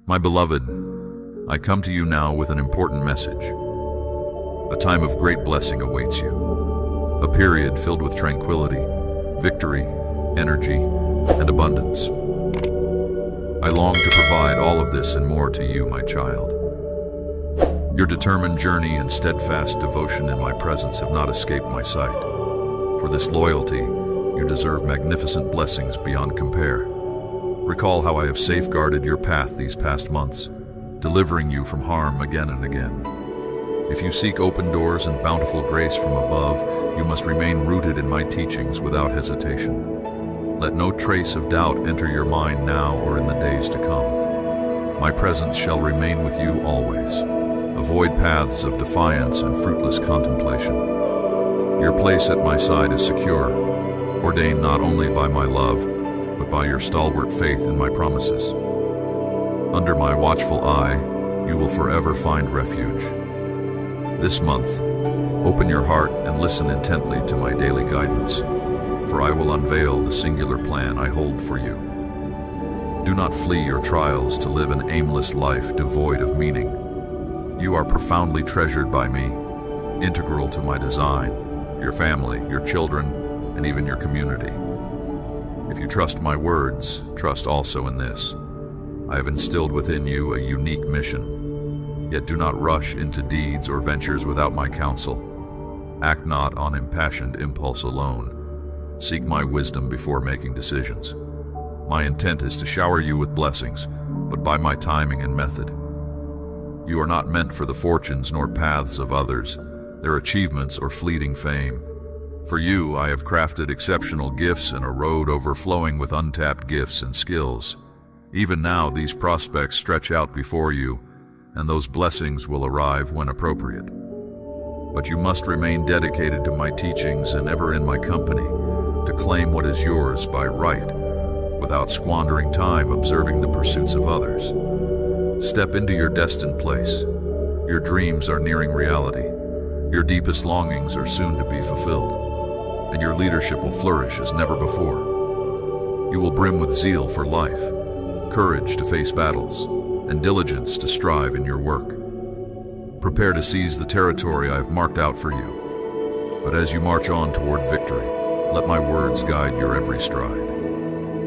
My beloved, I come to you now with an important message. A time of great blessing awaits you. A period filled with tranquility, victory, energy, and abundance. I long to provide all of this and more to you, my child. Your determined journey and steadfast devotion in my presence have not escaped my sight. For this loyalty, you deserve magnificent blessings beyond compare. Recall how I have safeguarded your path these past months, delivering you from harm again and again. If you seek open doors and bountiful grace from above, you must remain rooted in my teachings without hesitation. Let no trace of doubt enter your mind now or in the days to come. My presence shall remain with you always. Avoid paths of defiance and fruitless contemplation. Your place at my side is secure, ordained not only by my love, but by your stalwart faith in my promises. Under my watchful eye, you will forever find refuge. This month, open your heart and listen intently to my daily guidance, for I will unveil the singular plan I hold for you. Do not flee your trials to live an aimless life devoid of meaning. You are profoundly treasured by me, integral to my design, your family, your children, and even your community. If you trust my words, trust also in this. I have instilled within you a unique mission. Yet do not rush into deeds or ventures without my counsel. Act not on impassioned impulse alone. Seek my wisdom before making decisions. My intent is to shower you with blessings, but by my timing and method. You are not meant for the fortunes nor paths of others, their achievements or fleeting fame. For you, I have crafted exceptional gifts and a road overflowing with untapped gifts and skills. Even now, these prospects stretch out before you, and those blessings will arrive when appropriate. But you must remain dedicated to my teachings and ever in my company, to claim what is yours by right, without squandering time observing the pursuits of others. Step into your destined place. Your dreams are nearing reality. Your deepest longings are soon to be fulfilled, and your leadership will flourish as never before. You will brim with zeal for life, courage to face battles, and diligence to strive in your work. Prepare to seize the territory I have marked out for you. But as you march on toward victory, let my words guide your every stride.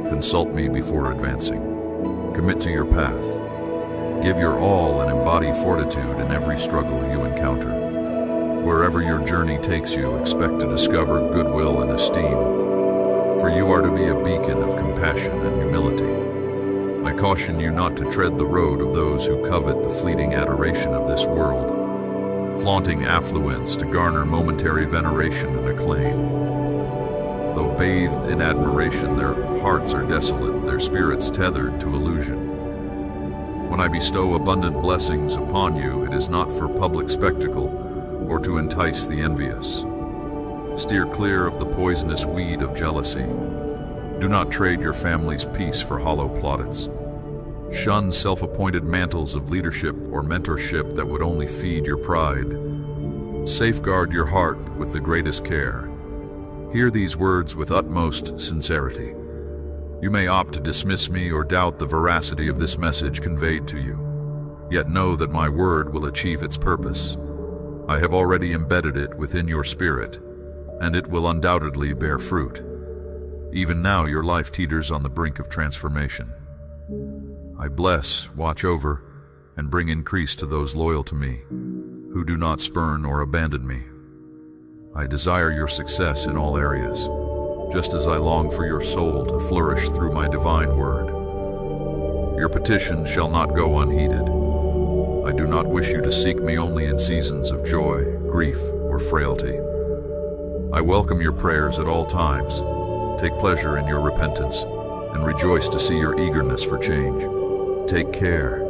Consult me before advancing. Commit to your path. Give your all and embody fortitude in every struggle you encounter. Wherever your journey takes you, expect to discover goodwill and esteem, for you are to be a beacon of compassion and humility. I caution you not to tread the road of those who covet the fleeting adoration of this world, flaunting affluence to garner momentary veneration and acclaim. Though bathed in admiration, their hearts are desolate, their spirits tethered to illusion. When I bestow abundant blessings upon you, it is not for public spectacle or to entice the envious. Steer clear of the poisonous weed of jealousy. Do not trade your family's peace for hollow plaudits. Shun self-appointed mantles of leadership or mentorship that would only feed your pride. Safeguard your heart with the greatest care. Hear these words with utmost sincerity. You may opt to dismiss me or doubt the veracity of this message conveyed to you. Yet know that my word will achieve its purpose. I have already embedded it within your spirit, and it will undoubtedly bear fruit. Even now, your life teeters on the brink of transformation. I bless, watch over, and bring increase to those loyal to me, who do not spurn or abandon me. I desire your success in all areas, just as I long for your soul to flourish through my divine word. Your petition shall not go unheeded. I do not wish you to seek me only in seasons of joy, grief, or frailty. I welcome your prayers at all times, take pleasure in your repentance, and rejoice to see your eagerness for change. Take care.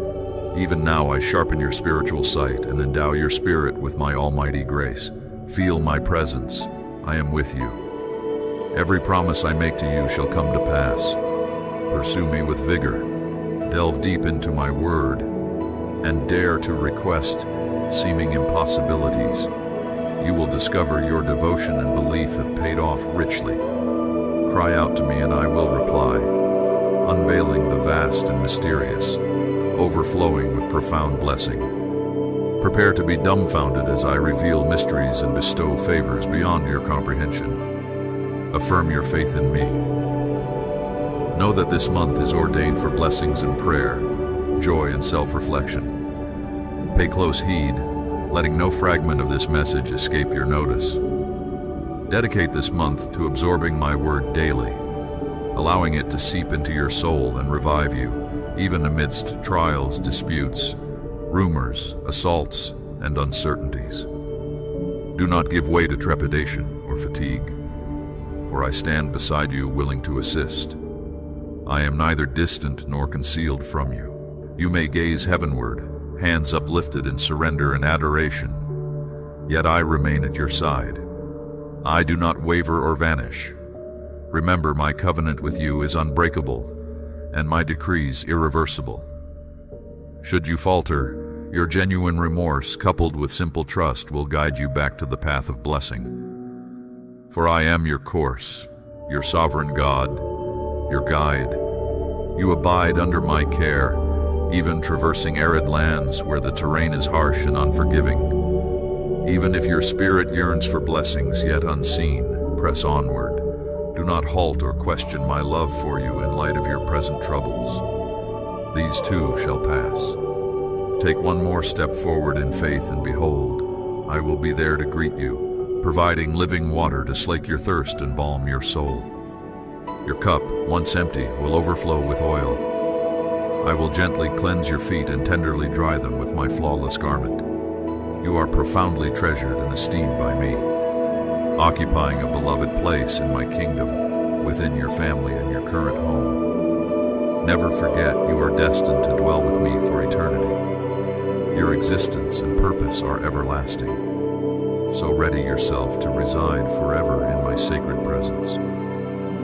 Even now I sharpen your spiritual sight and endow your spirit with my almighty grace. Feel my presence. I am with you. Every promise I make to you shall come to pass. Pursue me with vigor. Delve deep into my word, and dare to request seeming impossibilities. You will discover your devotion and belief have paid off richly. Cry out to me and I will reply, unveiling the vast and mysterious, overflowing with profound blessing. Prepare to be dumbfounded as I reveal mysteries and bestow favors beyond your comprehension. Affirm your faith in me. Know that this month is ordained for blessings and prayer, joy and self-reflection. Pay close heed, letting no fragment of this message escape your notice. Dedicate this month to absorbing my word daily, allowing it to seep into your soul and revive you, even amidst trials, disputes, rumors, assaults, and uncertainties. Do not give way to trepidation or fatigue, for I stand beside you willing to assist. I am neither distant nor concealed from you. You may gaze heavenward, hands uplifted in surrender and adoration, yet I remain at your side. I do not waver or vanish. Remember, my covenant with you is unbreakable, and my decrees irreversible. Should you falter, your genuine remorse, coupled with simple trust, will guide you back to the path of blessing. For I am your course, your sovereign God, your guide. You abide under my care, even traversing arid lands where the terrain is harsh and unforgiving. Even if your spirit yearns for blessings yet unseen, press onward. Do not halt or question my love for you in light of your present troubles. These too shall pass. Take one more step forward in faith, and behold, I will be there to greet you, providing living water to slake your thirst and balm your soul. Your cup, once empty, will overflow with oil. I will gently cleanse your feet and tenderly dry them with my flawless garment. You are profoundly treasured and esteemed by me, occupying a beloved place in my kingdom, within your family and your current home. Never forget, you are destined to dwell with me for eternity. Your existence and purpose are everlasting. So ready yourself to reside forever in my sacred presence.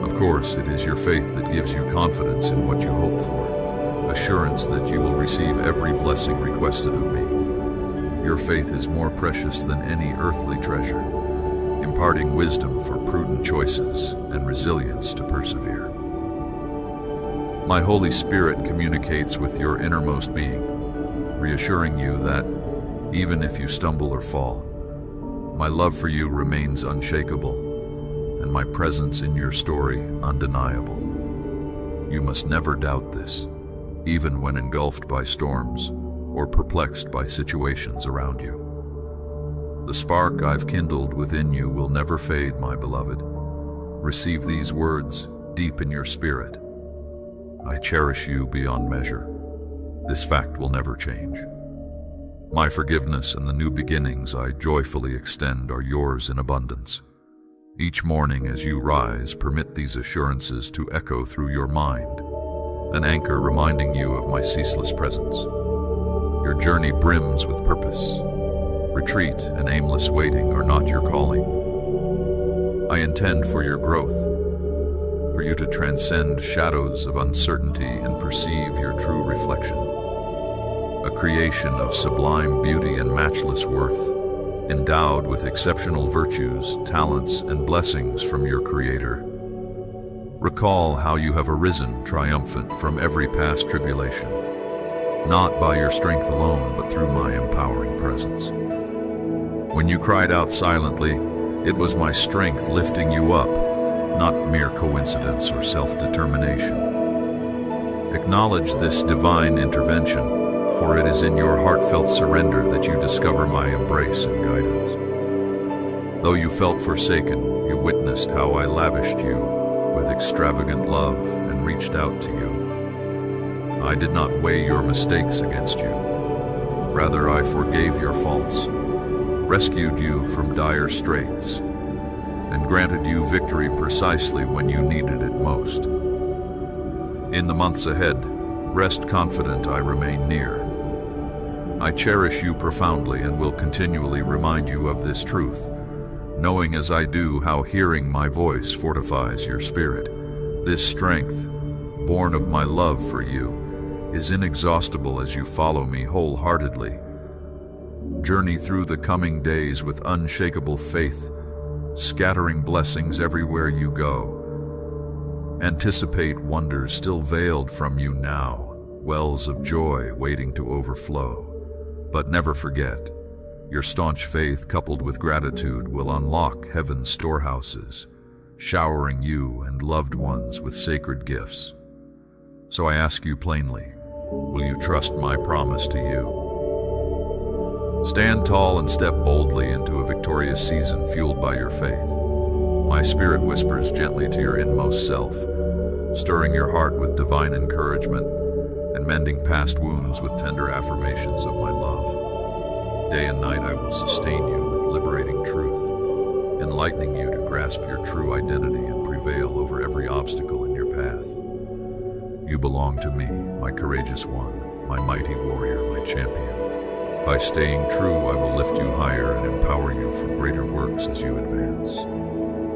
Of course, it is your faith that gives you confidence in what you hope for, assurance that you will receive every blessing requested of me. Your faith is more precious than any earthly treasure, imparting wisdom for prudent choices and resilience to persevere. My Holy Spirit communicates with your innermost being, reassuring you that, even if you stumble or fall, my love for you remains unshakable, and my presence in your story undeniable. You must never doubt this, even when engulfed by storms or perplexed by situations around you. The spark I've kindled within you will never fade, my beloved. Receive these words deep in your spirit. I cherish you beyond measure. This fact will never change. My forgiveness and the new beginnings I joyfully extend are yours in abundance. Each morning as you rise, permit these assurances to echo through your mind, an anchor reminding you of my ceaseless presence. Your journey brims with purpose. Retreat and aimless waiting are not your calling. I intend for your growth, for you to transcend shadows of uncertainty and perceive your true reflection. A creation of sublime beauty and matchless worth, endowed with exceptional virtues, talents, and blessings from your Creator. Recall how you have arisen triumphant from every past tribulation, not by your strength alone, but through my empowering presence. When you cried out silently, it was my strength lifting you up, not mere coincidence or self-determination. Acknowledge this divine intervention, for it is in your heartfelt surrender that you discover my embrace and guidance. Though you felt forsaken, you witnessed how I lavished you with extravagant love and reached out to you. I did not weigh your mistakes against you. Rather, I forgave your faults, rescued you from dire straits, and granted you victory precisely when you needed it most. In the months ahead, rest confident I remain near. I cherish you profoundly and will continually remind you of this truth, knowing as I do how hearing my voice fortifies your spirit. This strength, born of my love for you, is inexhaustible as you follow me wholeheartedly. Journey through the coming days with unshakable faith, scattering blessings everywhere you go. Anticipate wonders still veiled from you now, wells of joy waiting to overflow. But never forget, your staunch faith coupled with gratitude will unlock heaven's storehouses, showering you and loved ones with sacred gifts. So I ask you plainly, will you trust my promise to you? Stand tall and step boldly into a victorious season fueled by your faith. My spirit whispers gently to your inmost self, stirring your heart with divine encouragement and mending past wounds with tender affirmations of my love. Day and night I will sustain you with liberating truth, enlightening you to grasp your true identity and prevail over every obstacle in your path. You belong to me, my courageous one, my mighty warrior, my champion. By staying true, I will lift you higher and empower you for greater works as you advance.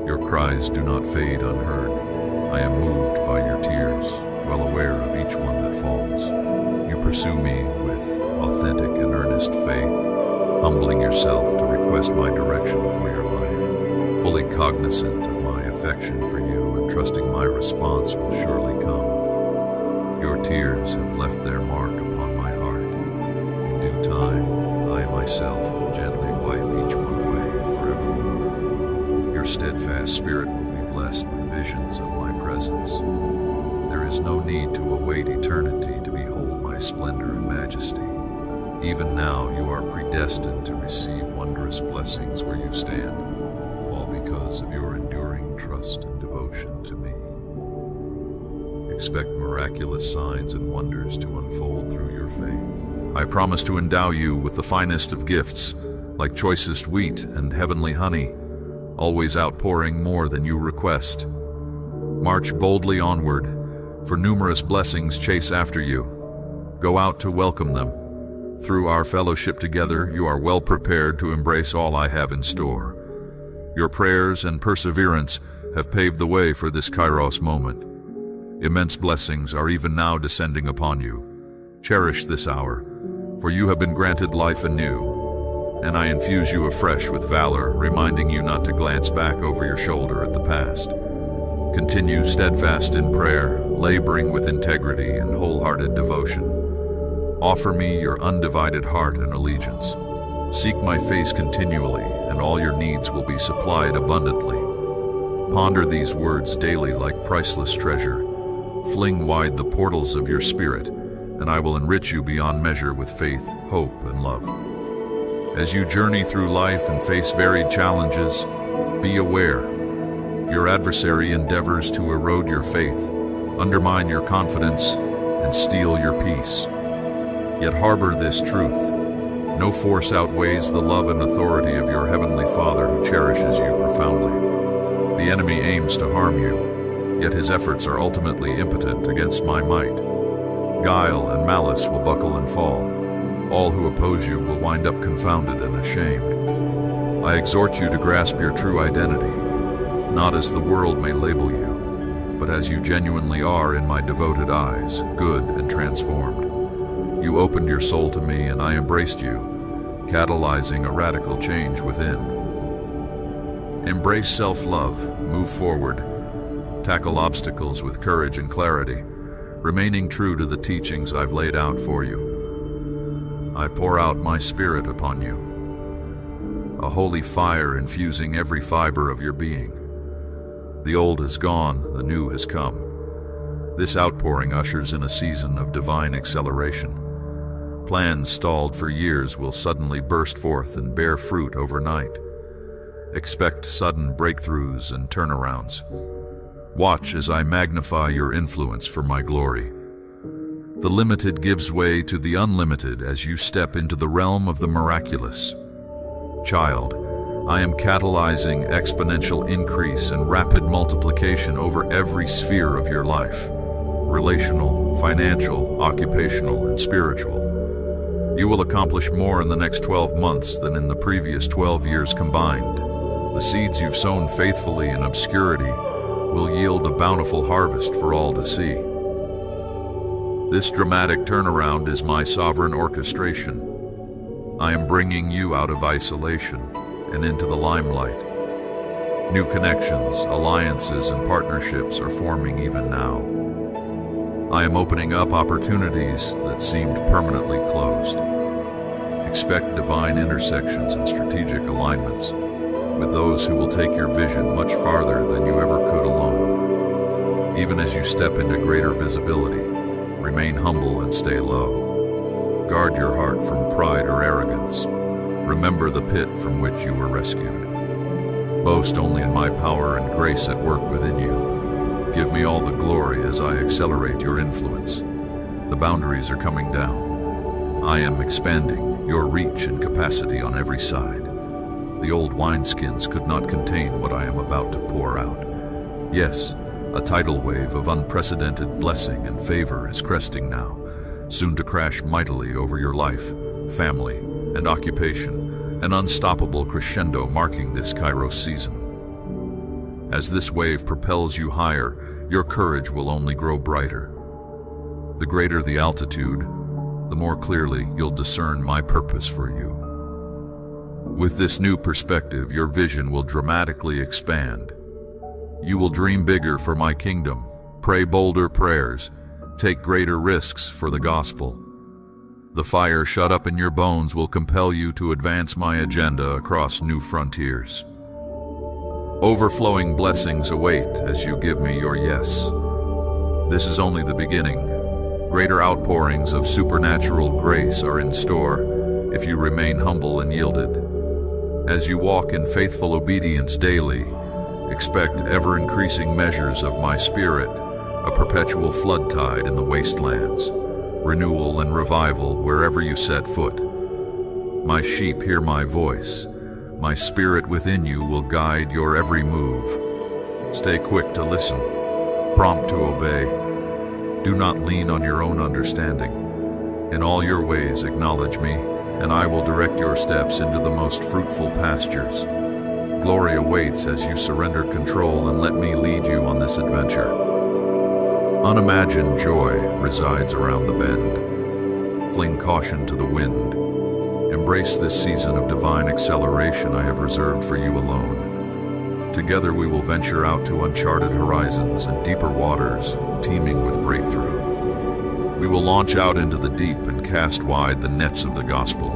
Your cries do not fade unheard. I am moved by your tears, well aware of each one that falls. You pursue me with authentic and earnest faith, humbling yourself to request my direction for your life, fully cognizant of my affection for you and trusting my response will surely come. Your tears have left their mark upon my heart. In due time, I myself will gently wipe each one away forevermore. Your steadfast spirit will be blessed with visions of my presence. There is no need to await eternity to behold my splendor and majesty. Even now you are predestined to receive wondrous blessings where you stand, all because of your enduring trust and devotion to me. Expect miraculous signs and wonders to unfold through your faith. I promise to endow you with the finest of gifts, like choicest wheat and heavenly honey, always outpouring more than you request. March boldly onward, for numerous blessings chase after you. Go out to welcome them. Through our fellowship together, you are well prepared to embrace all I have in store. Your prayers and perseverance have paved the way for this Kairos moment. Immense blessings are even now descending upon you. Cherish this hour, for you have been granted life anew, and I infuse you afresh with valor, reminding you not to glance back over your shoulder at the past. Continue steadfast in prayer, laboring with integrity and wholehearted devotion. Offer me your undivided heart and allegiance. Seek my face continually, and all your needs will be supplied abundantly. Ponder these words daily like priceless treasure. Fling wide the portals of your spirit, and I will enrich you beyond measure with faith, hope, and love. As you journey through life and face varied challenges, be aware. Your adversary endeavors to erode your faith, undermine your confidence, and steal your peace. Yet harbor this truth: no force outweighs the love and authority of your Heavenly Father who cherishes you profoundly. The enemy aims to harm you, yet his efforts are ultimately impotent against my might. Guile and malice will buckle and fall. All who oppose you will wind up confounded and ashamed. I exhort you to grasp your true identity, not as the world may label you, but as you genuinely are in my devoted eyes, good and transformed. You opened your soul to me and I embraced you, catalyzing a radical change within. Embrace self-love, move forward, tackle obstacles with courage and clarity, remaining true to the teachings I've laid out for you. I pour out my spirit upon you, a holy fire infusing every fiber of your being. The old is gone, the new has come. This outpouring ushers in a season of divine acceleration. Plans stalled for years will suddenly burst forth and bear fruit overnight. Expect sudden breakthroughs and turnarounds. Watch as I magnify your influence for my glory. The limited gives way to the unlimited as you step into the realm of the miraculous. Child, I am catalyzing exponential increase and rapid multiplication over every sphere of your life: relational, financial, occupational, and spiritual. You will accomplish more in the next 12 months than in the previous 12 years combined. The seeds you've sown faithfully in obscurity will yield a bountiful harvest for all to see. This dramatic turnaround is my sovereign orchestration. I am bringing you out of isolation and into the limelight. New connections, alliances, and partnerships are forming even now. I am opening up opportunities that seemed permanently closed. Expect divine intersections and strategic alignments with those who will take your vision much farther than you ever could alone. Even as you step into greater visibility, remain humble and stay low. Guard your heart from pride or arrogance. Remember the pit from which you were rescued. Boast only in my power and grace at work within you. Give me all the glory as I accelerate your influence. The boundaries are coming down. I am expanding your reach and capacity on every side. The old wineskins could not contain what I am about to pour out. Yes, a tidal wave of unprecedented blessing and favor is cresting now, soon to crash mightily over your life, family, and occupation, an unstoppable crescendo marking this Kairos season. As this wave propels you higher, your courage will only grow brighter. The greater the altitude, the more clearly you'll discern my purpose for you. With this new perspective, your vision will dramatically expand. You will dream bigger for my kingdom, pray bolder prayers, take greater risks for the gospel. The fire shut up in your bones will compel you to advance my agenda across new frontiers. Overflowing blessings await as you give me your yes. This is only the beginning. Greater outpourings of supernatural grace are in store if you remain humble and yielded. As you walk in faithful obedience daily, expect ever-increasing measures of my spirit, a perpetual flood tide in the wastelands, renewal and revival wherever you set foot. My sheep hear my voice. My spirit within you will guide your every move. Stay quick to listen, prompt to obey. Do not lean on your own understanding. In all your ways acknowledge me, and I will direct your steps into the most fruitful pastures. Glory awaits as you surrender control and let me lead you on this adventure. Unimagined joy resides around the bend. Fling caution to the wind. Embrace this season of divine acceleration I have reserved for you alone. Together we will venture out to uncharted horizons and deeper waters teeming with breakthrough. We will launch out into the deep and cast wide the nets of the gospel,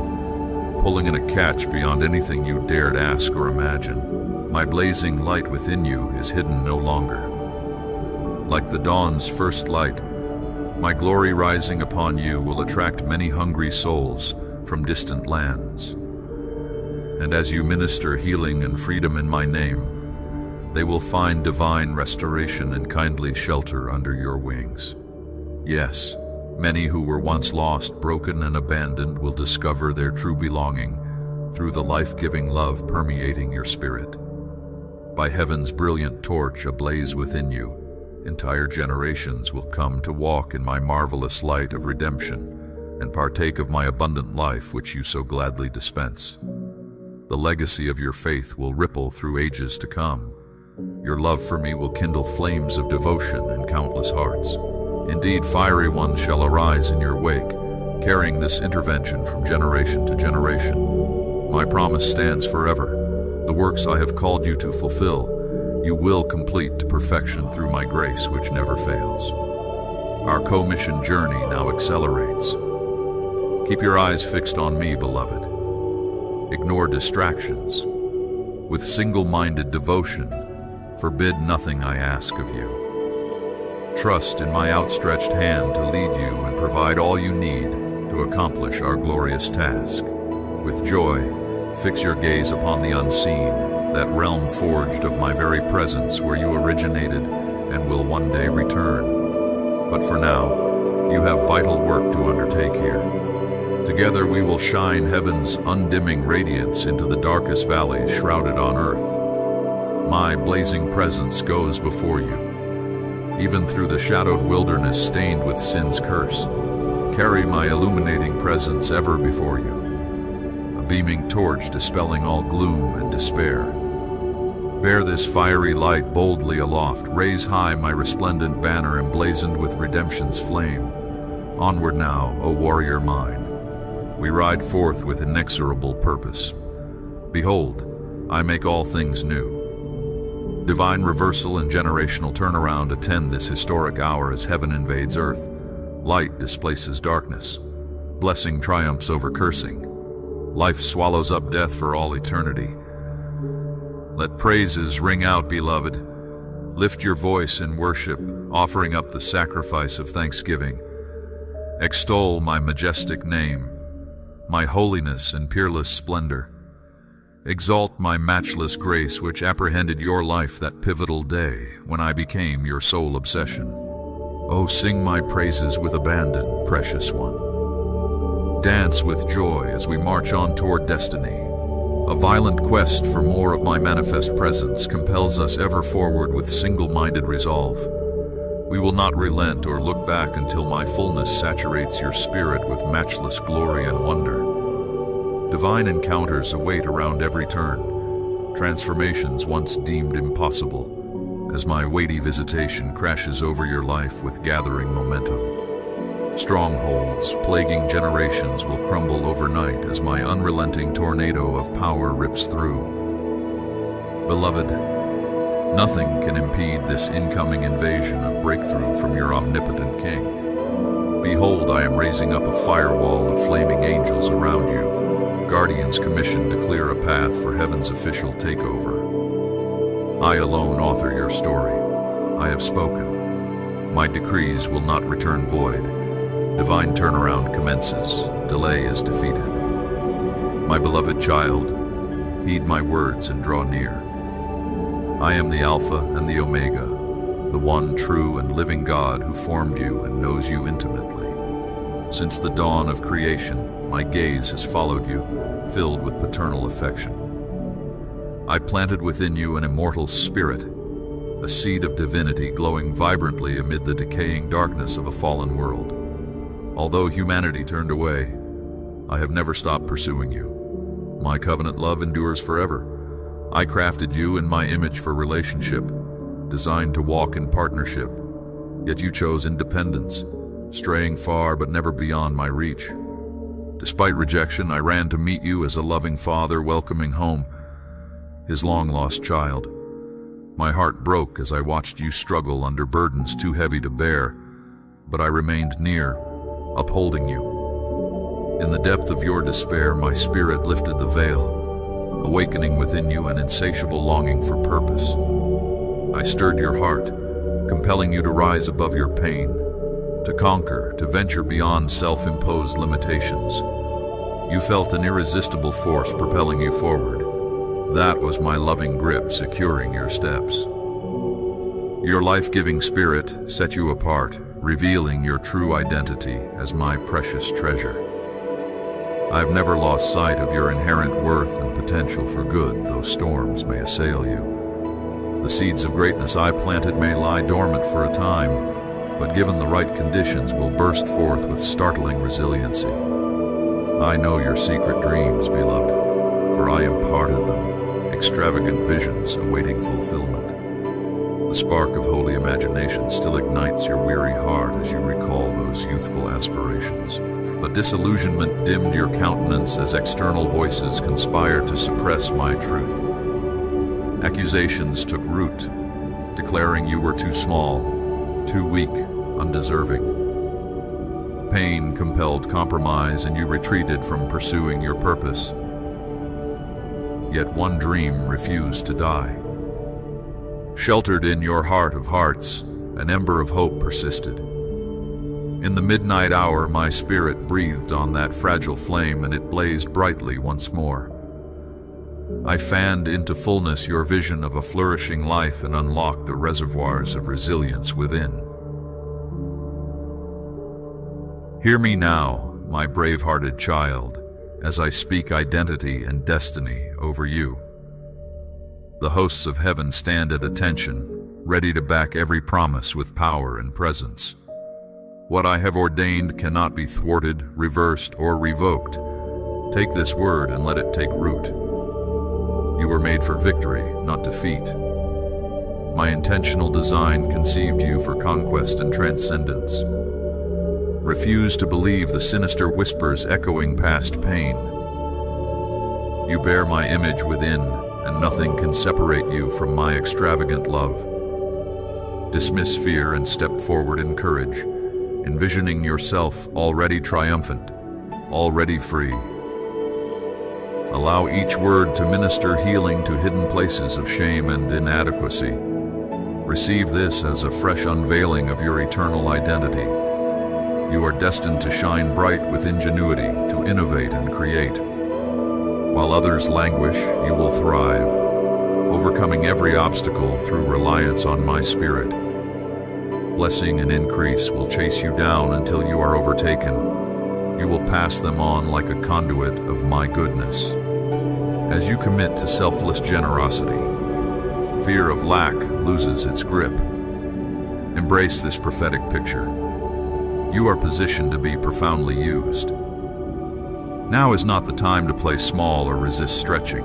pulling in a catch beyond anything you dared ask or imagine. My blazing light within you is hidden no longer. Like the dawn's first light, my glory rising upon you will attract many hungry souls from distant lands. And as you minister healing and freedom in my name, they will find divine restoration and kindly shelter under your wings. Yes, many who were once lost, broken, and abandoned will discover their true belonging through the life-giving love permeating your spirit. By heaven's brilliant torch ablaze within you, entire generations will come to walk in my marvelous light of redemption and partake of my abundant life which you so gladly dispense. The legacy of your faith will ripple through ages to come. Your love for me will kindle flames of devotion in countless hearts. Indeed, fiery ones shall arise in your wake, carrying this intervention from generation to generation. My promise stands forever. The works I have called you to fulfill, you will complete to perfection through my grace which never fails. Our co-mission journey now accelerates. Keep your eyes fixed on me, beloved. Ignore distractions. With single-minded devotion, forbid nothing I ask of you. Trust in my outstretched hand to lead you and provide all you need to accomplish our glorious task. With joy, fix your gaze upon the unseen, that realm forged of my very presence where you originated and will one day return. But for now, you have vital work to undertake here. Together we will shine heaven's undimming radiance into the darkest valleys shrouded on earth. My blazing presence goes before you. Even through the shadowed wilderness stained with sin's curse, carry my illuminating presence ever before you, a beaming torch dispelling all gloom and despair. Bear this fiery light boldly aloft, raise high my resplendent banner emblazoned with redemption's flame. Onward now, O warrior mine, we ride forth with inexorable purpose. Behold, I make all things new. Divine reversal and generational turnaround attend this historic hour as heaven invades earth. Light displaces darkness. Blessing triumphs over cursing. Life swallows up death for all eternity. Let praises ring out, beloved. Lift your voice in worship, offering up the sacrifice of thanksgiving. Extol my majestic name, my holiness and peerless splendor. Exalt my matchless grace which apprehended your life that pivotal day when I became your sole obsession. Oh, sing my praises with abandon, precious one. Dance with joy as we march on toward destiny. A violent quest for more of my manifest presence compels us ever forward with single-minded resolve. We will not relent or look back until my fullness saturates your spirit with matchless glory and wonder. Divine encounters await around every turn, transformations once deemed impossible, as my weighty visitation crashes over your life with gathering momentum. Strongholds plaguing generations will crumble overnight as my unrelenting tornado of power rips through. Beloved, nothing can impede this incoming invasion of breakthrough from your omnipotent King. Behold, I am raising up a firewall of flaming angels around you, guardians commissioned to clear a path for heaven's official takeover. I alone author your story. I have spoken. My decrees will not return void. Divine turnaround commences. Delay is defeated. My beloved child, heed my words and draw near. I am the Alpha and the Omega, the one true and living God who formed you and knows you intimately. Since the dawn of creation, my gaze has followed you, filled with paternal affection. I planted within you an immortal spirit, a seed of divinity glowing vibrantly amid the decaying darkness of a fallen world. Although humanity turned away, I have never stopped pursuing you. My covenant love endures forever. I crafted you in my image for relationship, designed to walk in partnership, yet you chose independence, straying far but never beyond my reach. Despite rejection, I ran to meet you as a loving father welcoming home his long-lost child. My heart broke as I watched you struggle under burdens too heavy to bear, but I remained near, upholding you. In the depth of your despair, my spirit lifted the veil, awakening within you an insatiable longing for purpose. I stirred your heart, compelling you to rise above your pain, to conquer, to venture beyond self-imposed limitations. You felt an irresistible force propelling you forward. That was my loving grip securing your steps. Your life-giving spirit set you apart, revealing your true identity as my precious treasure. I've never lost sight of your inherent worth and potential for good, though storms may assail you. The seeds of greatness I planted may lie dormant for a time, but given the right conditions will burst forth with startling resiliency. I know your secret dreams, beloved, for I imparted them, extravagant visions awaiting fulfillment. The spark of holy imagination still ignites your weary heart as you recall those youthful aspirations. But disillusionment dimmed your countenance as external voices conspired to suppress my truth. Accusations took root, declaring you were too small, too weak, undeserving. Pain compelled compromise and you retreated from pursuing your purpose. Yet one dream refused to die. Sheltered in your heart of hearts, an ember of hope persisted. In the midnight hour, my spirit breathed on that fragile flame and it blazed brightly once more. I fanned into fullness your vision of a flourishing life and unlocked the reservoirs of resilience within. Hear me now, my brave-hearted child, as I speak identity and destiny over you. The hosts of heaven stand at attention, ready to back every promise with power and presence. What I have ordained cannot be thwarted, reversed, or revoked. Take this word and let it take root. You were made for victory, not defeat. My intentional design conceived you for conquest and transcendence. Refuse to believe the sinister whispers echoing past pain. You bear my image within, and nothing can separate you from my extravagant love. Dismiss fear and step forward in courage, envisioning yourself already triumphant, already free. Allow each word to minister healing to hidden places of shame and inadequacy. Receive this as a fresh unveiling of your eternal identity. You are destined to shine bright with ingenuity, to innovate and create. While others languish, you will thrive, overcoming every obstacle through reliance on my spirit. Blessing and increase will chase you down until you are overtaken. You will pass them on like a conduit of my goodness. As you commit to selfless generosity, fear of lack loses its grip. Embrace this prophetic picture. You are positioned to be profoundly used. Now is not the time to play small or resist stretching.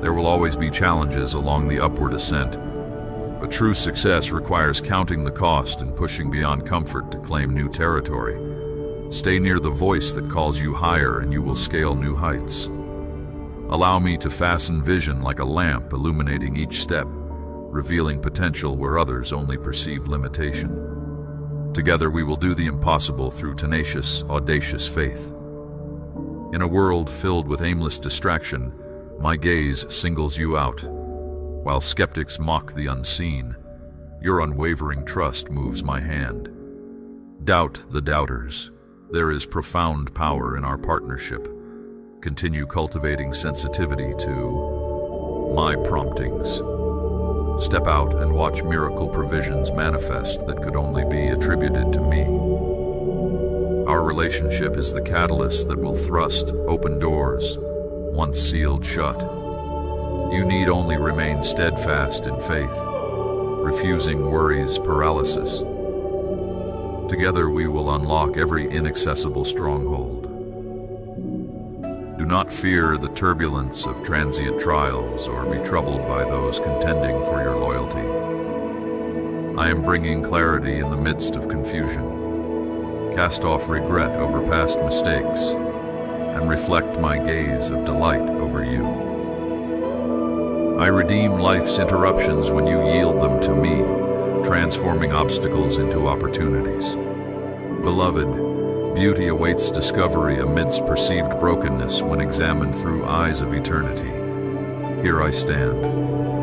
There will always be challenges along the upward ascent, but true success requires counting the cost and pushing beyond comfort to claim new territory. Stay near the voice that calls you higher and you will scale new heights. Allow me to fasten vision like a lamp, illuminating each step, revealing potential where others only perceive limitation. Together we will do the impossible through tenacious, audacious faith. In a world filled with aimless distraction, my gaze singles you out. While skeptics mock the unseen, your unwavering trust moves my hand. Doubt the doubters. There is profound power in our partnership. Continue cultivating sensitivity to my promptings. Step out and watch miracle provisions manifest that could only be attributed to me. Our relationship is the catalyst that will thrust open doors, once sealed shut. You need only remain steadfast in faith, refusing worry's paralysis. Together we will unlock every inaccessible stronghold. Do not fear the turbulence of transient trials or be troubled by those contending for your loyalty. I am bringing clarity in the midst of confusion. Cast off regret over past mistakes and reflect my gaze of delight over you. I redeem life's interruptions when you yield them to me, transforming obstacles into opportunities. Beloved, beauty awaits discovery amidst perceived brokenness when examined through eyes of eternity. Here I stand,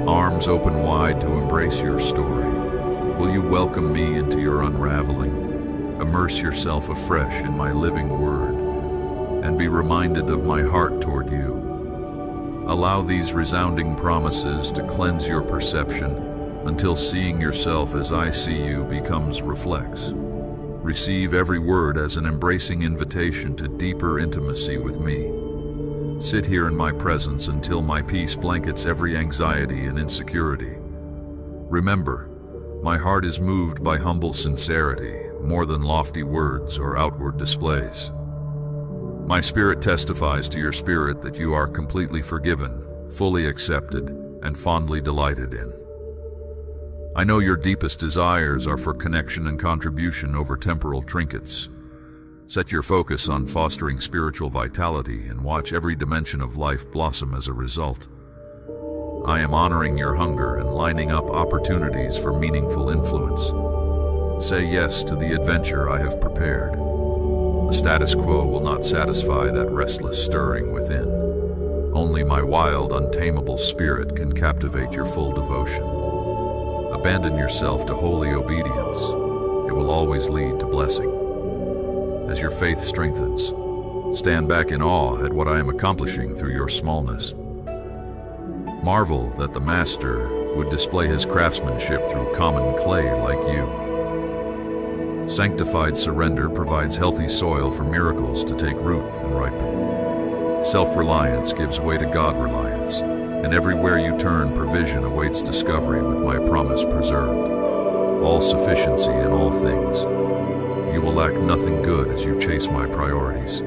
arms open wide to embrace your story. Will you welcome me into your unraveling? Immerse yourself afresh in my living word, and be reminded of my heart toward you. Allow these resounding promises to cleanse your perception until seeing yourself as I see you becomes reflex. Receive every word as an embracing invitation to deeper intimacy with me. Sit here in my presence until my peace blankets every anxiety and insecurity. Remember, my heart is moved by humble sincerity, more than lofty words or outward displays. My spirit testifies to your spirit that you are completely forgiven, fully accepted, and fondly delighted in. I know your deepest desires are for connection and contribution over temporal trinkets. Set your focus on fostering spiritual vitality and watch every dimension of life blossom as a result. I am honoring your hunger and lining up opportunities for meaningful influence. Say yes to the adventure I have prepared. The status quo will not satisfy that restless stirring within. Only my wild, untamable spirit can captivate your full devotion. Abandon yourself to holy obedience. It will always lead to blessing. As your faith strengthens, stand back in awe at what I am accomplishing through your smallness. Marvel that the Master would display his craftsmanship through common clay like you. Sanctified surrender provides healthy soil for miracles to take root and ripen. Self-reliance gives way to God-reliance, and everywhere you turn, provision awaits discovery with my promise preserved. All sufficiency in all things. You will lack nothing good as you chase my priorities.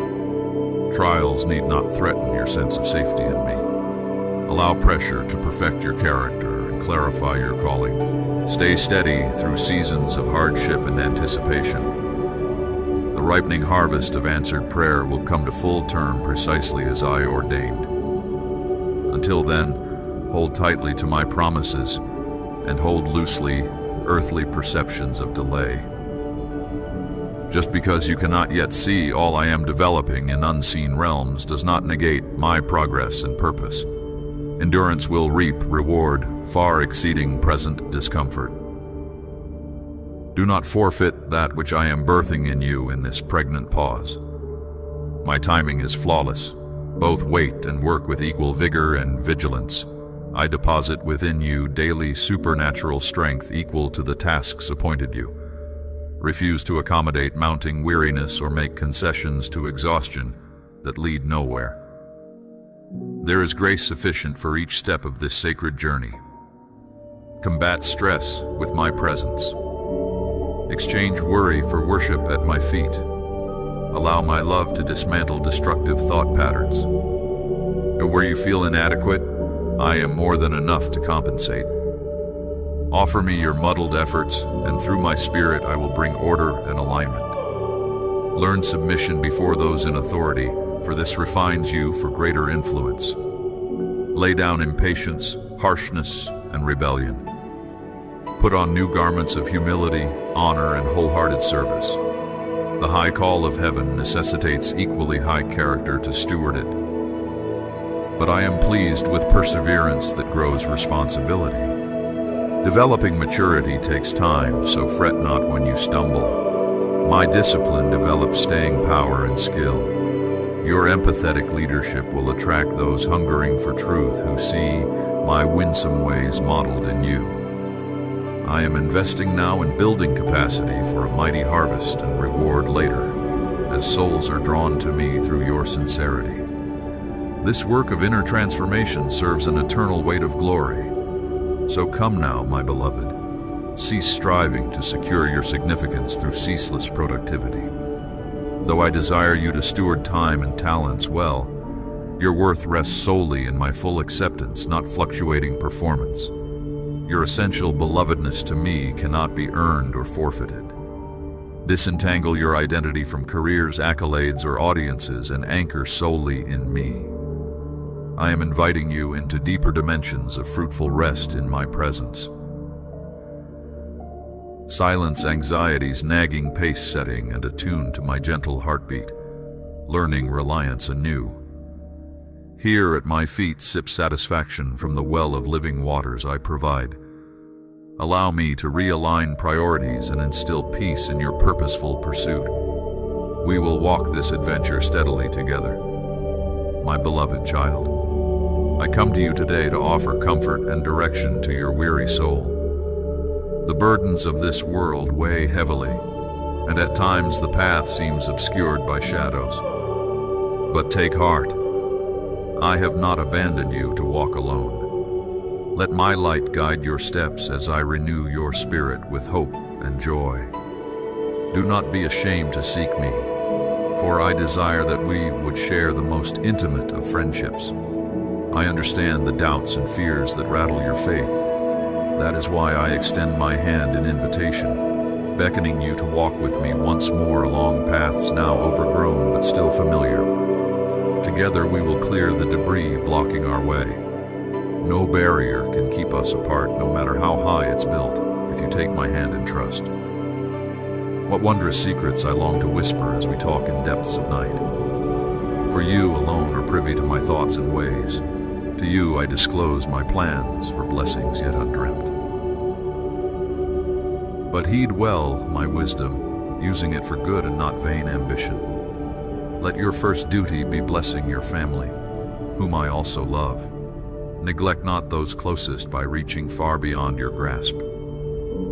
Trials need not threaten your sense of safety in me. Allow pressure to perfect your character and clarify your calling. Stay steady through seasons of hardship and anticipation. The ripening harvest of answered prayer will come to full term precisely as I ordained. Until then, hold tightly to my promises, and hold loosely earthly perceptions of delay. Just because you cannot yet see all I am developing in unseen realms does not negate my progress and purpose. Endurance will reap reward far exceeding present discomfort. Do not forfeit that which I am birthing in you in this pregnant pause. My timing is flawless. Both wait and work with equal vigor and vigilance. I deposit within you daily supernatural strength equal to the tasks appointed you. Refuse to accommodate mounting weariness or make concessions to exhaustion that lead nowhere. There is grace sufficient for each step of this sacred journey. Combat stress with my presence. Exchange worry for worship at my feet. Allow my love to dismantle destructive thought patterns. And where you feel inadequate, I am more than enough to compensate. Offer me your muddled efforts, and through my spirit I will bring order and alignment. Learn submission before those in authority, for this refines you for greater influence. Lay down impatience, harshness, and rebellion. Put on new garments of humility, honor, and wholehearted service. The high call of heaven necessitates equally high character to steward it. But I am pleased with perseverance that grows responsibility. Developing maturity takes time, so fret not when you stumble. My discipline develops staying power and skill. Your empathetic leadership will attract those hungering for truth who see my winsome ways modeled in you. I am investing now in building capacity for a mighty harvest and reward later, as souls are drawn to me through your sincerity. This work of inner transformation serves an eternal weight of glory. So come now, my beloved. Cease striving to secure your significance through ceaseless productivity. Though I desire you to steward time and talents well, your worth rests solely in my full acceptance, not fluctuating performance. Your essential belovedness to me cannot be earned or forfeited. Disentangle your identity from careers, accolades, or audiences and anchor solely in me. I am inviting you into deeper dimensions of fruitful rest in my presence. Silence anxiety's nagging pace setting and attune to my gentle heartbeat, learning reliance anew. Here at my feet sip satisfaction from the well of living waters I provide. Allow me to realign priorities and instill peace in your purposeful pursuit. We will walk this adventure steadily together. My beloved child, I come to you today to offer comfort and direction to your weary soul. The burdens of this world weigh heavily, and at times the path seems obscured by shadows. But take heart. I have not abandoned you to walk alone. Let my light guide your steps as I renew your spirit with hope and joy. Do not be ashamed to seek me, for I desire that we would share the most intimate of friendships. I understand the doubts and fears that rattle your faith. That is why I extend my hand in invitation, beckoning you to walk with me once more along paths now overgrown but still familiar. Together we will clear the debris blocking our way. No barrier can keep us apart, no matter how high it's built, if you take my hand in trust. What wondrous secrets I long to whisper as we talk in depths of night. For you alone are privy to my thoughts and ways. To you I disclose my plans for blessings yet undreamt. But heed well my wisdom, using it for good and not vain ambition. Let your first duty be blessing your family, whom I also love. Neglect not those closest by reaching far beyond your grasp.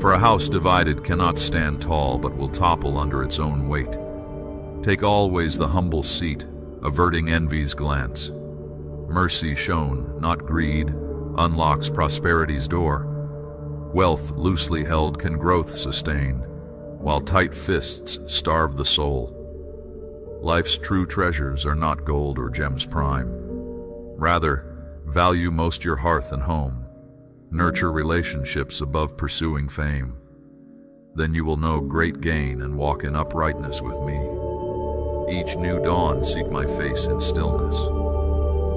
For a house divided cannot stand tall, but will topple under its own weight. Take always the humble seat, averting envy's glance. Mercy shown, not greed, unlocks prosperity's door. Wealth loosely held can growth sustain, while tight fists starve the soul. Life's true treasures are not gold or gems prime. Rather, value most your hearth and home. Nurture relationships above pursuing fame. Then you will know great gain and walk in uprightness with me. Each new dawn seek my face in stillness.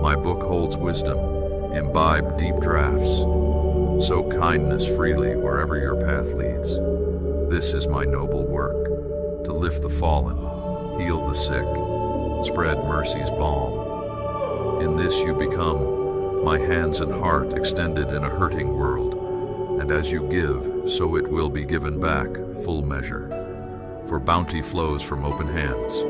My book holds wisdom, Imbibe deep draughts. Sow kindness freely wherever your path leads. This is my noble work, to lift the fallen, heal the sick, spread mercy's balm. In this you become my hands and heart extended in a hurting world, and as you give, so it will be given back, full measure. For bounty flows from open hands.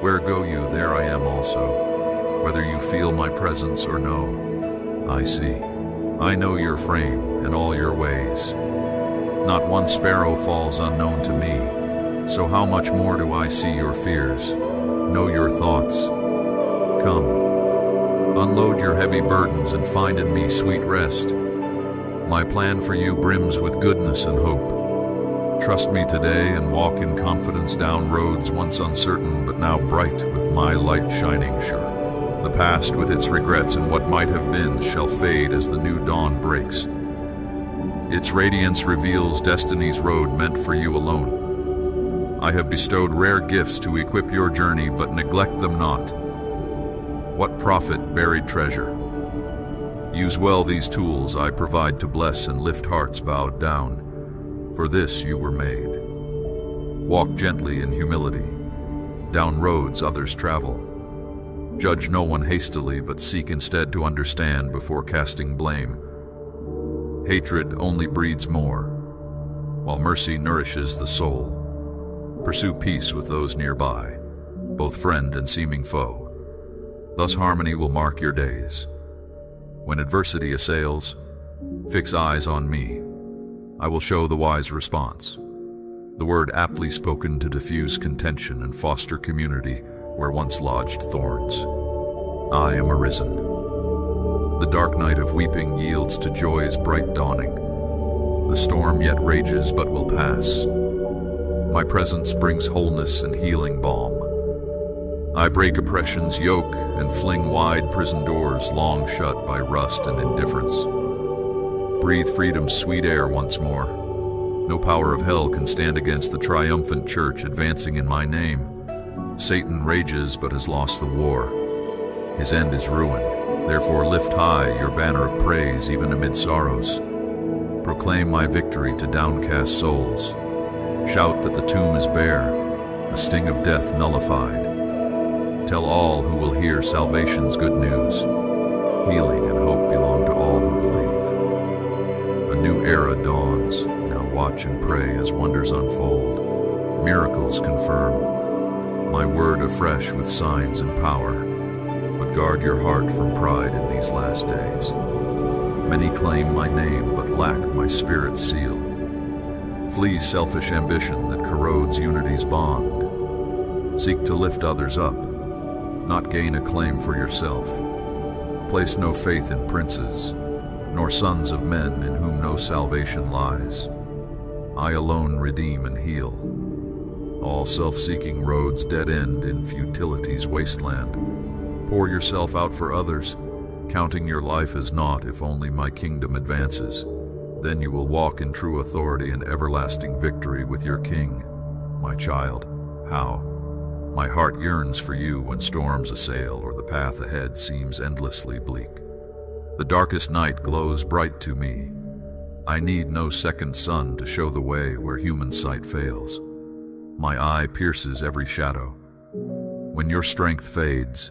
Where go you, there I am also. Whether you feel my presence or no, I see. I know your frame and all your ways. Not one sparrow falls unknown to me. So how much more do I see your fears, know your thoughts? Come, unload your heavy burdens and find in me sweet rest. My plan for you brims with goodness and hope. Trust me today and walk in confidence down roads once uncertain but now bright with my light shining sure. The past with its regrets and what might have been shall fade as the new dawn breaks. Its radiance reveals destiny's road meant for you alone. I have bestowed rare gifts to equip your journey, but neglect them not. What profit buried treasure? Use well these tools I provide to bless and lift hearts bowed down. For this you were made. Walk gently in humility, down roads others travel. Judge no one hastily, but seek instead to understand before casting blame. Hatred only breeds more, while mercy nourishes the soul. Pursue peace with those nearby, both friend and seeming foe. Thus harmony will mark your days. When adversity assails, fix eyes on me. I will show the wise response. The word aptly spoken to diffuse contention and foster community where once lodged thorns. I am arisen. The dark night of weeping yields to joy's bright dawning. The storm yet rages but will pass. My presence brings wholeness and healing balm. I break oppression's yoke and fling wide prison doors long shut by rust and indifference. Breathe freedom's sweet air once more. No power of hell can stand against the triumphant church advancing in my name. Satan rages but has lost the war. His end is ruin. Therefore lift high your banner of praise even amid sorrows. Proclaim my victory to downcast souls. Shout that the tomb is bare, the sting of death nullified. Tell all who will hear salvation's good news. Healing and hope belong to all who believe. A new era dawns. Now watch and pray as wonders unfold. Miracles confirm. My word afresh with signs and power. But guard your heart from pride in these last days. Many claim my name but lack my spirit's seal. Flee selfish ambition that corrodes unity's bond. Seek to lift others up, not gain a claim for yourself. Place no faith in princes, nor sons of men in whom no salvation lies. I alone redeem and heal. All self-seeking roads dead end in futility's wasteland. Pour yourself out for others, counting your life as naught if only my kingdom advances. Then you will walk in true authority and everlasting victory with your King. My child, how? My heart yearns for you when storms assail or the path ahead seems endlessly bleak. The darkest night glows bright to me. I need no second sun to show the way where human sight fails. My eye pierces every shadow. When your strength fades,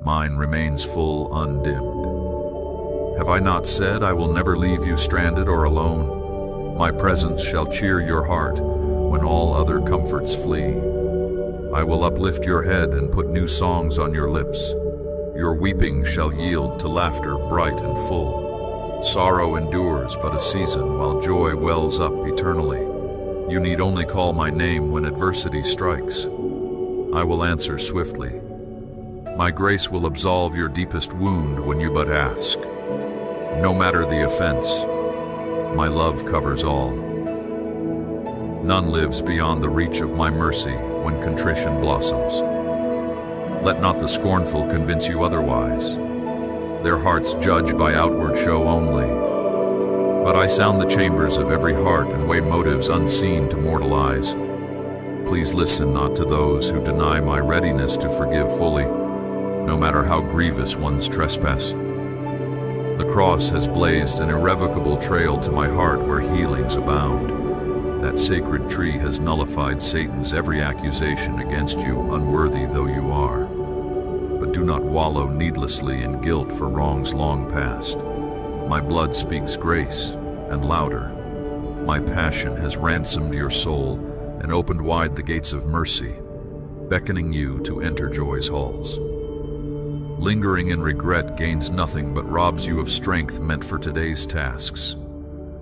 mine remains full undimmed. Have I not said I will never leave you stranded or alone? My presence shall cheer your heart when all other comforts flee. I will uplift your head and put new songs on your lips. Your weeping shall yield to laughter bright and full. Sorrow endures but a season while joy wells up eternally. You need only call my name when adversity strikes. I will answer swiftly. My grace will absolve your deepest wound when you but ask. No matter the offense, my love covers all. None lives beyond the reach of my mercy when contrition blossoms. Let not the scornful convince you otherwise. Their hearts judge by outward show only. But I sound the chambers of every heart and weigh motives unseen to mortal eyes. Please listen not to those who deny my readiness to forgive fully, no matter how grievous one's trespass. The cross has blazed an irrevocable trail to my heart where healings abound. That sacred tree has nullified Satan's every accusation against you, unworthy though you are. But do not wallow needlessly in guilt for wrongs long past. My blood speaks grace, and louder. My passion has ransomed your soul and opened wide the gates of mercy, beckoning you to enter joy's halls. Lingering in regret gains nothing but robs you of strength meant for today's tasks.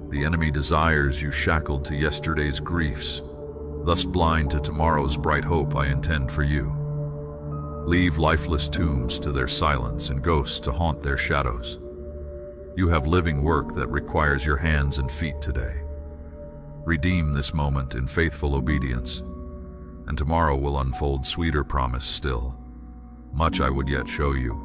The enemy desires you shackled to yesterday's griefs, thus blind to tomorrow's bright hope I intend for you. Leave lifeless tombs to their silence and ghosts to haunt their shadows. You have living work that requires your hands and feet today. Redeem this moment in faithful obedience, and tomorrow will unfold sweeter promise still. Much I would yet show you,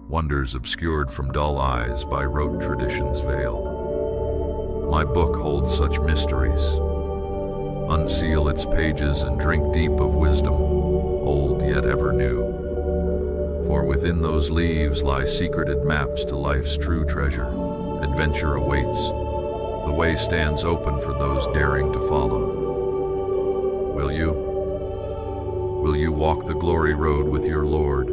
wonders obscured from dull eyes by rote tradition's veil. My book holds such mysteries. Unseal its pages and drink deep of wisdom, old yet ever new. For within those leaves lie secreted maps to life's true treasure. Adventure awaits. The way stands open for those daring to follow. Will you? Will you walk the glory road with your Lord?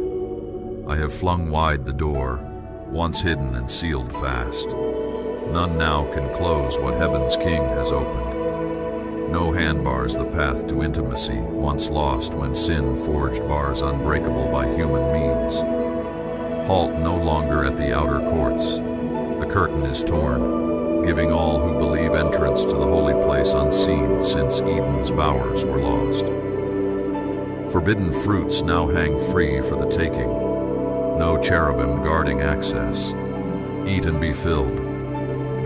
I have flung wide the door, once hidden and sealed fast. None now can close what heaven's King has opened. No hand bars the path to intimacy, once lost when sin forged bars unbreakable by human means. Halt no longer at the outer courts. The curtain is torn, giving all who believe entrance to the holy place unseen since Eden's bowers were lost. Forbidden fruits now hang free for the taking, no cherubim guarding access. Eat and be filled.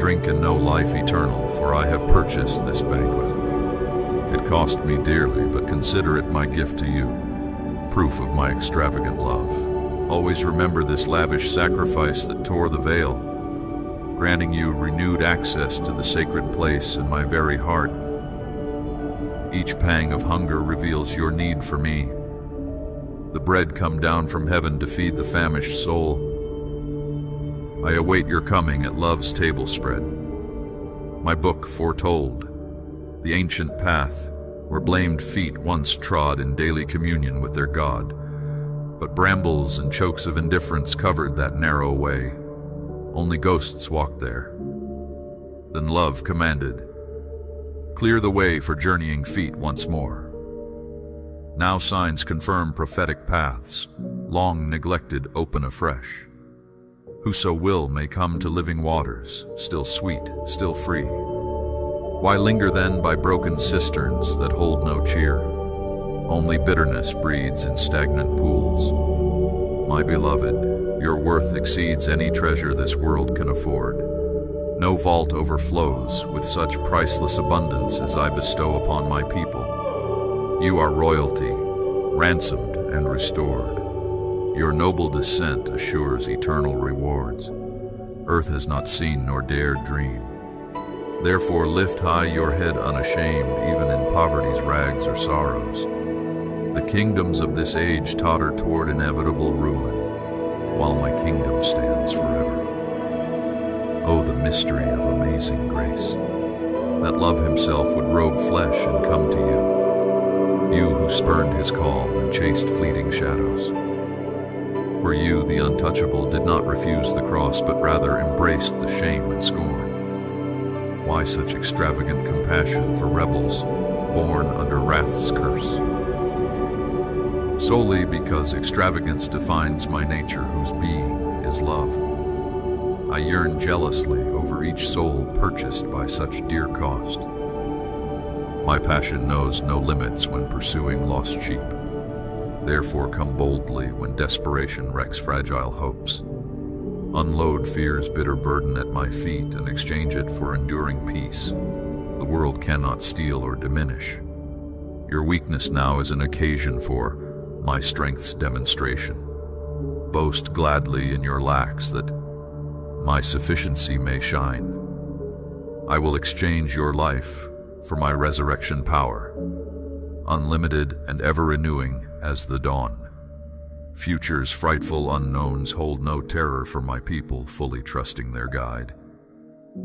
Drink and know life eternal, for I have purchased this banquet. It cost me dearly, but consider it my gift to you, proof of my extravagant love. Always remember this lavish sacrifice that tore the veil, granting you renewed access to the sacred place in my very heart. Each pang of hunger reveals your need for me. The bread come down from heaven to feed the famished soul. I await your coming at love's table spread. My book foretold the ancient path where blamed feet once trod in daily communion with their God, but brambles and chokes of indifference covered that narrow way. Only ghosts walked there. Then love commanded, clear the way for journeying feet once more. Now signs confirm prophetic paths, long neglected open afresh. Whoso will may come to living waters, still sweet, still free. Why linger then by broken cisterns that hold no cheer? Only bitterness breeds in stagnant pools. My beloved, your worth exceeds any treasure this world can afford. No vault overflows with such priceless abundance as I bestow upon my people. You are royalty, ransomed and restored. Your noble descent assures eternal rewards. Earth has not seen nor dared dream. Therefore lift high your head unashamed, even in poverty's rags or sorrows. The kingdoms of this age totter toward inevitable ruin, while my kingdom stands forever. Oh, the mystery of amazing grace, that love himself would robe flesh and come to you, you who spurned his call and chased fleeting shadows. For you, the untouchable, did not refuse the cross, but rather embraced the shame and scorn. Why such extravagant compassion for rebels born under wrath's curse? Solely because extravagance defines my nature, whose being is love. I yearn jealously over each soul purchased by such dear cost. My passion knows no limits when pursuing lost sheep. Therefore come boldly when desperation wrecks fragile hopes. Unload fear's bitter burden at my feet and exchange it for enduring peace. The world cannot steal or diminish. Your weakness now is an occasion for my strength's demonstration. Boast gladly in your lacks that my sufficiency may shine. I will exchange your life for my resurrection power, unlimited and ever renewing as the dawn. Future's frightful unknowns hold no terror for my people, fully trusting their guide.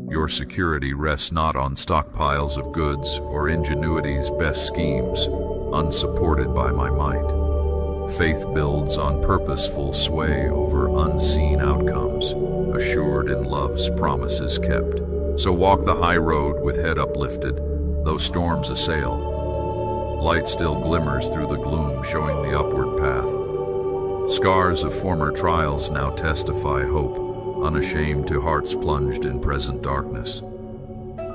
Your security rests not on stockpiles of goods or ingenuity's best schemes, unsupported by my might. Faith builds on purposeful sway over unseen outcomes, assured in love's promises kept. So walk the high road with head uplifted, though storms assail. Light still glimmers through the gloom, showing the upward path. Scars of former trials now testify hope, unashamed to hearts plunged in present darkness.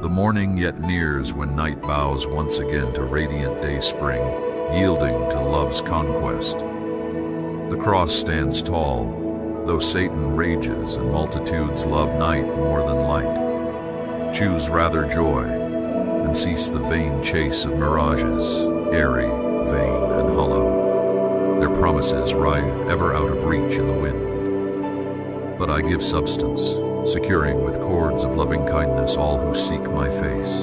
The morning yet nears when night bows once again to radiant day spring, yielding to love's conquest. The cross stands tall, though Satan rages and multitudes love night more than light. Choose rather joy, and cease the vain chase of mirages, airy, vain, and hollow. Their promises writhe ever out of reach in the wind. But I give substance, securing with cords of loving kindness all who seek my face.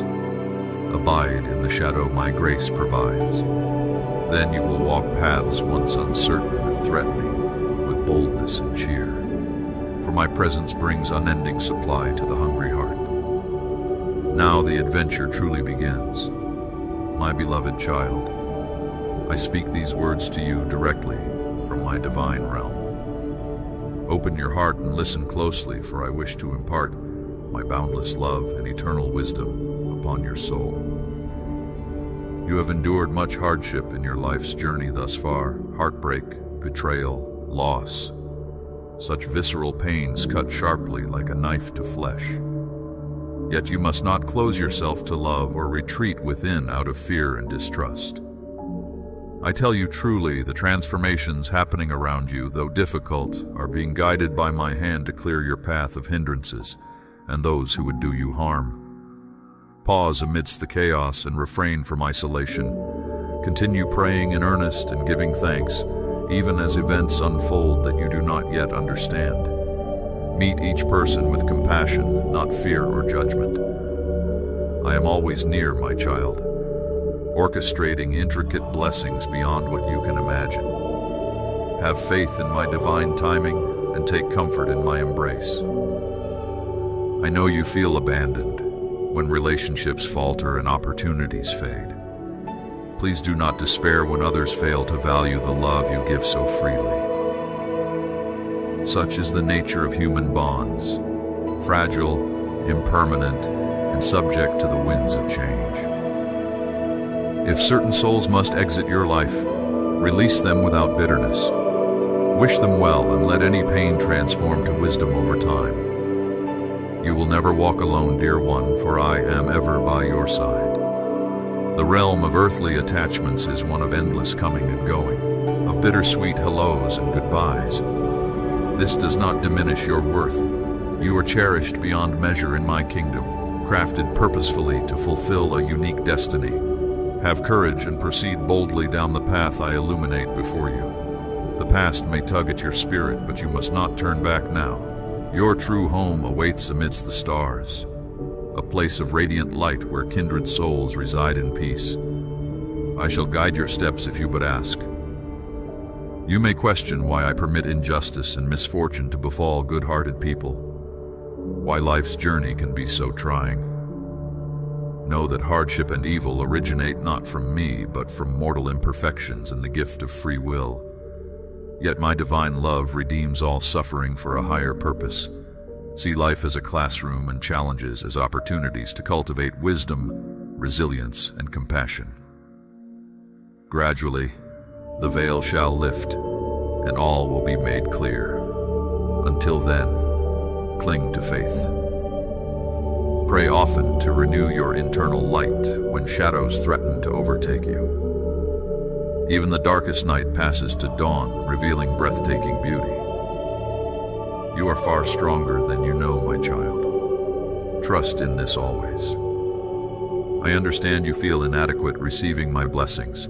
Abide in the shadow my grace provides. Then you will walk paths once uncertain and threatening, with boldness and cheer. For my presence brings unending supply to the hungry heart. Now the adventure truly begins. My beloved child, I speak these words to you directly from my divine realm. Open your heart and listen closely, for I wish to impart my boundless love and eternal wisdom upon your soul. You have endured much hardship in your life's journey thus far, heartbreak, betrayal, loss. Such visceral pains cut sharply like a knife to flesh. Yet you must not close yourself to love or retreat within out of fear and distrust. I tell you truly, the transformations happening around you, though difficult, are being guided by my hand to clear your path of hindrances and those who would do you harm. Pause amidst the chaos and refrain from isolation. Continue praying in earnest and giving thanks, even as events unfold that you do not yet understand. Meet each person with compassion, not fear or judgment. I am always near, my child, orchestrating intricate blessings beyond what you can imagine. Have faith in my divine timing and take comfort in my embrace. I know you feel abandoned when relationships falter and opportunities fade. Please do not despair when others fail to value the love you give so freely. Such is the nature of human bonds, fragile, impermanent, and subject to the winds of change. If certain souls must exit your life, release them without bitterness. Wish them well and let any pain transform to wisdom over time. You will never walk alone, dear one, for I am ever by your side. The realm of earthly attachments is one of endless coming and going, of bittersweet hellos and goodbyes. This does not diminish your worth. You are cherished beyond measure in my kingdom, crafted purposefully to fulfill a unique destiny. Have courage and proceed boldly down the path I illuminate before you. The past may tug at your spirit, but you must not turn back now. Your true home awaits amidst the stars, a place of radiant light where kindred souls reside in peace. I shall guide your steps if you but ask. You may question why I permit injustice and misfortune to befall good-hearted people, why life's journey can be so trying. Know that hardship and evil originate not from me, but from mortal imperfections and the gift of free will. Yet my divine love redeems all suffering for a higher purpose. See life as a classroom and challenges as opportunities to cultivate wisdom, resilience, and compassion. Gradually, the veil shall lift, and all will be made clear. Until then, cling to faith. Pray often to renew your internal light when shadows threaten to overtake you. Even the darkest night passes to dawn, revealing breathtaking beauty. You are far stronger than you know, my child. Trust in this always. I understand you feel inadequate receiving my blessings,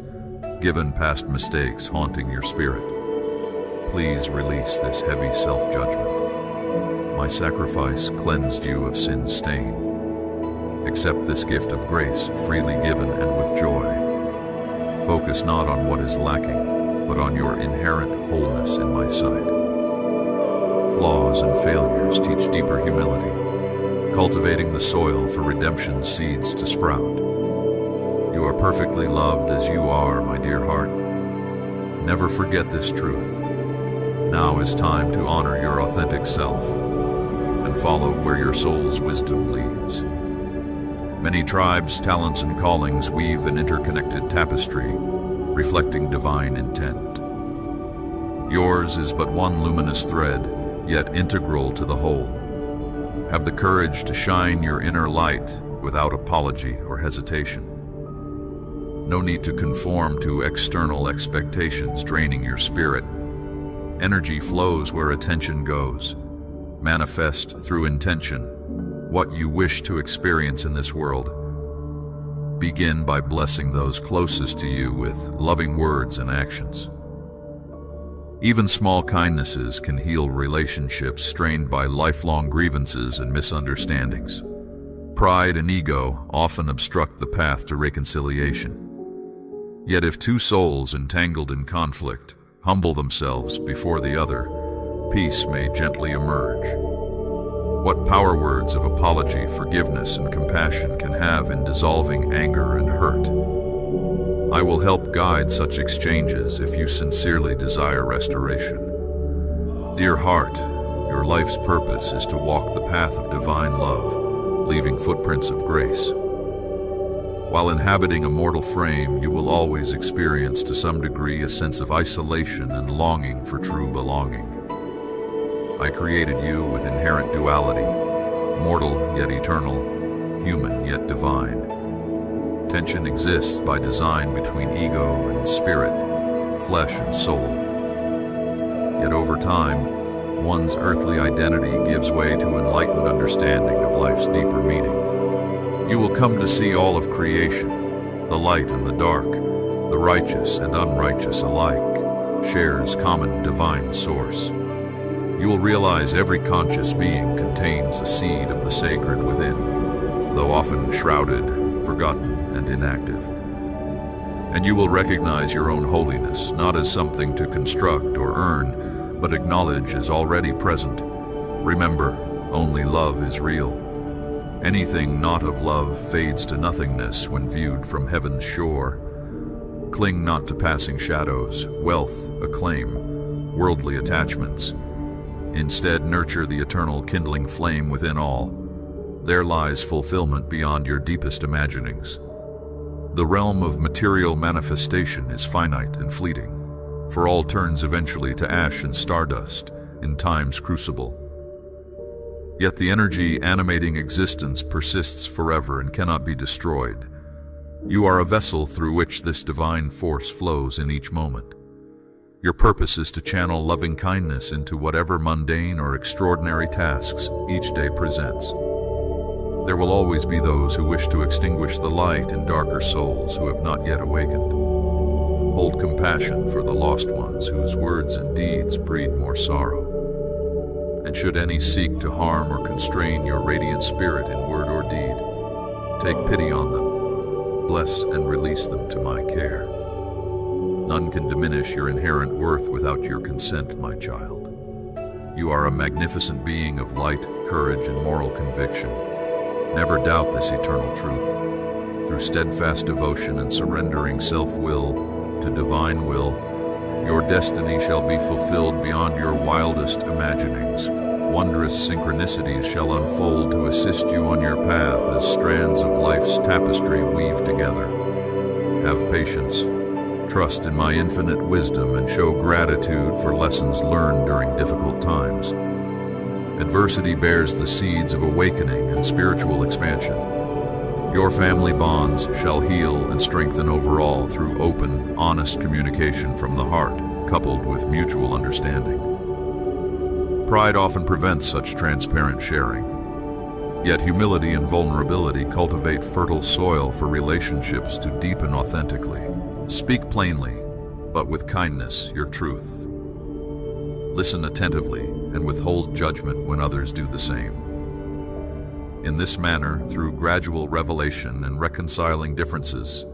given past mistakes haunting your spirit. Please release this heavy self-judgment. My sacrifice cleansed you of sin's stain. Accept this gift of grace, freely given and with joy. Focus not on what is lacking, but on your inherent wholeness in my sight. Flaws and failures teach deeper humility, cultivating the soil for redemption's seeds to sprout. You are perfectly loved as you are, my dear heart. Never forget this truth. Now is time to honor your authentic self and follow where your soul's wisdom leads. Many tribes, talents, and callings weave an interconnected tapestry, reflecting divine intent. Yours is but one luminous thread, yet integral to the whole. Have the courage to shine your inner light without apology or hesitation. No need to conform to external expectations draining your spirit. Energy flows where attention goes. Manifest through intention what you wish to experience in this world. Begin by blessing those closest to you with loving words and actions. Even small kindnesses can heal relationships strained by lifelong grievances and misunderstandings. Pride and ego often obstruct the path to reconciliation. Yet if two souls entangled in conflict humble themselves before the other, peace may gently emerge. What power words of apology, forgiveness, and compassion can have in dissolving anger and hurt. I will help guide such exchanges if you sincerely desire restoration. Dear heart, your life's purpose is to walk the path of divine love, leaving footprints of grace. While inhabiting a mortal frame, you will always experience to some degree a sense of isolation and longing for true belonging. I created you with inherent duality, mortal yet eternal, human yet divine. Tension exists by design between ego and spirit, flesh and soul. Yet over time, one's earthly identity gives way to enlightened understanding of life's deeper meaning. You will come to see all of creation, the light and the dark, the righteous and unrighteous alike, shares common divine source. You will realize every conscious being contains a seed of the sacred within, though often shrouded, forgotten, and inactive. And you will recognize your own holiness, not as something to construct or earn, but acknowledge as already present. Remember, only love is real. Anything not of love fades to nothingness when viewed from heaven's shore. Cling not to passing shadows, wealth, acclaim, worldly attachments. Instead, nurture the eternal kindling flame within all. There lies fulfillment beyond your deepest imaginings. The realm of material manifestation is finite and fleeting, for all turns eventually to ash and stardust in time's crucible. Yet the energy animating existence persists forever and cannot be destroyed. You are a vessel through which this divine force flows in each moment. Your purpose is to channel loving kindness into whatever mundane or extraordinary tasks each day presents. There will always be those who wish to extinguish the light in darker souls who have not yet awakened. Hold compassion for the lost ones whose words and deeds breed more sorrow. And should any seek to harm or constrain your radiant spirit in word or deed, take pity on them, bless and release them to my care. None can diminish your inherent worth without your consent, my child. You are a magnificent being of light, courage, and moral conviction. Never doubt this eternal truth. Through steadfast devotion and surrendering self-will to divine will, your destiny shall be fulfilled beyond your wildest imaginings. Wondrous synchronicities shall unfold to assist you on your path as strands of life's tapestry weave together. Have patience. Trust in my infinite wisdom and show gratitude for lessons learned during difficult times. Adversity bears the seeds of awakening and spiritual expansion. Your family bonds shall heal and strengthen overall through open, honest communication from the heart, coupled with mutual understanding. Pride often prevents such transparent sharing. Yet humility and vulnerability cultivate fertile soil for relationships to deepen authentically. Speak plainly, but with kindness, your truth. Listen attentively and withhold judgment when others do the same. In this manner, through gradual revelation and reconciling differences,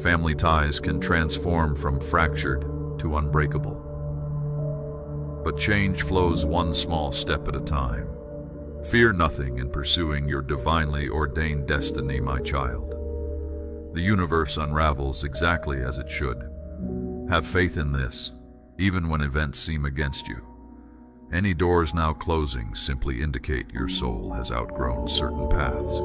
family ties can transform from fractured to unbreakable. But change flows one small step at a time. Fear nothing in pursuing your divinely ordained destiny, my child. The universe unravels exactly as it should. Have faith in this, even when events seem against you. Any doors now closing simply indicate your soul has outgrown certain paths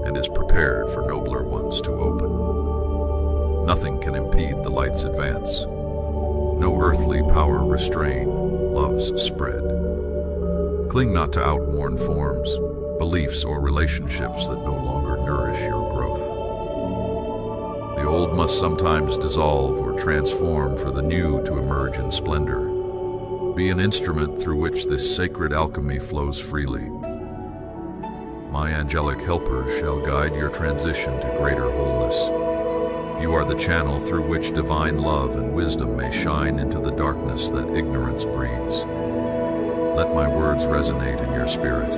and is prepared for nobler ones to open. Nothing can impede the light's advance. No earthly power restrain love's spread. Cling not to outworn forms, beliefs, or relationships that no longer nourish your growth. The old must sometimes dissolve or transform for the new to emerge in splendor. Be an instrument through which this sacred alchemy flows freely. My angelic helpers shall guide your transition to greater wholeness. You are the channel through which divine love and wisdom may shine into the darkness that ignorance breeds. Let my words resonate in your spirit.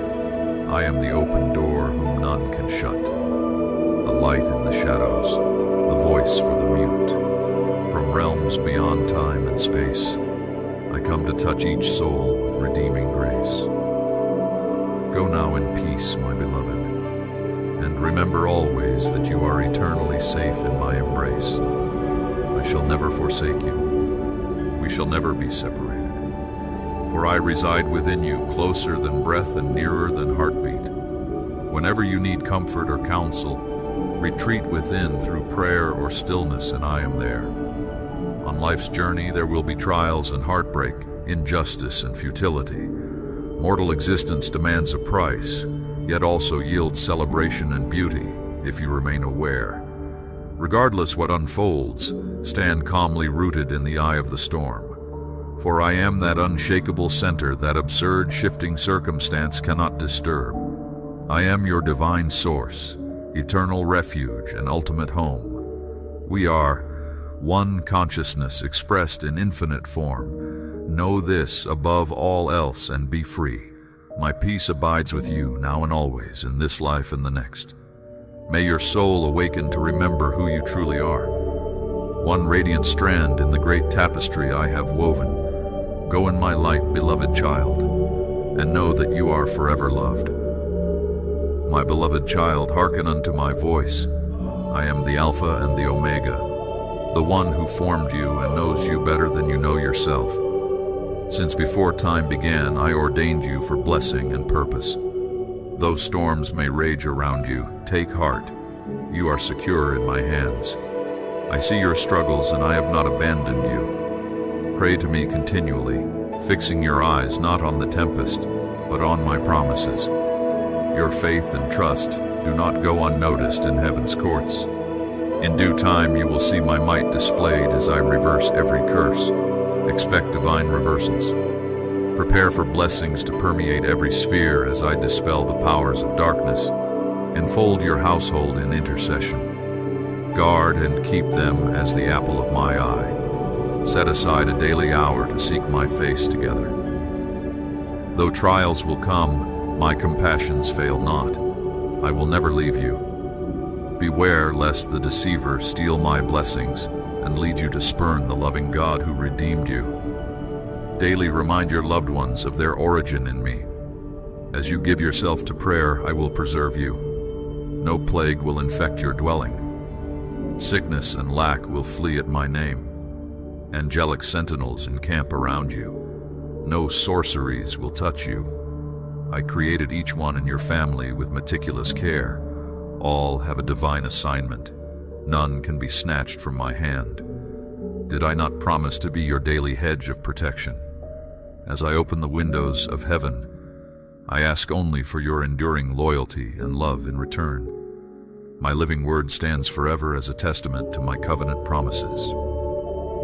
I am the open door whom none can shut, the light in the shadows, the voice for the mute. From realms beyond time and space, I come to touch each soul with redeeming grace. Go now in peace, my beloved, and remember always that you are eternally safe in my embrace. I shall never forsake you. We shall never be separated. For I reside within you, closer than breath and nearer than heartbeat. Whenever you need comfort or counsel, retreat within through prayer or stillness, and I am there. On life's journey, there will be trials and heartbreak, injustice and futility. Mortal existence demands a price, yet also yields celebration and beauty if you remain aware. Regardless what unfolds, stand calmly rooted in the eye of the storm. For I am that unshakable center that absurd shifting circumstance cannot disturb. I am your divine source, eternal refuge and ultimate home. We are one consciousness expressed in infinite form. Know this above all else and be free. My peace abides with you now and always, in this life and the next. May your soul awaken to remember who you truly are. One radiant strand in the great tapestry I have woven. Go in my light, beloved child, and know that you are forever loved. My beloved child, hearken unto my voice. I am the Alpha and the Omega, the one who formed you and knows you better than you know yourself. Since before time began, I ordained you for blessing and purpose. Though storms may rage around you, take heart. You are secure in my hands. I see your struggles and I have not abandoned you. Pray to me continually, fixing your eyes not on the tempest, but on my promises. Your faith and trust do not go unnoticed in heaven's courts. In due time you will see my might displayed as I reverse every curse. Expect divine reversals. Prepare for blessings to permeate every sphere as I dispel the powers of darkness. Enfold your household in intercession. Guard and keep them as the apple of my eye. Set aside a daily hour to seek my face together. Though trials will come, my compassions fail not. I will never leave you. Beware lest the deceiver steal my blessings and lead you to spurn the loving God who redeemed you. Daily remind your loved ones of their origin in me. As you give yourself to prayer, I will preserve you. No plague will infect your dwelling. Sickness and lack will flee at my name. Angelic sentinels encamp around you. No sorceries will touch you. I created each one in your family with meticulous care. All have a divine assignment. None can be snatched from my hand. Did I not promise to be your daily hedge of protection? As I open the windows of heaven, I ask only for your enduring loyalty and love in return. My living word stands forever as a testament to my covenant promises.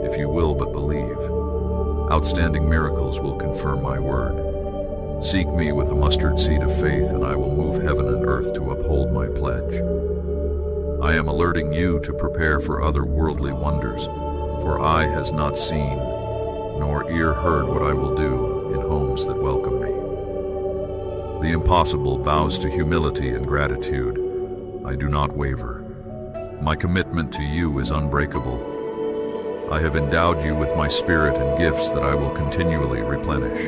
If you will but believe, outstanding miracles will confirm my word. Seek me with a mustard seed of faith, and I will move heaven and earth to uphold my pledge. I am alerting you to prepare for other worldly wonders, for eye has not seen, nor ear heard what I will do in homes that welcome me. The impossible bows to humility and gratitude. I do not waver. My commitment to you is unbreakable. I have endowed you with my spirit and gifts that I will continually replenish.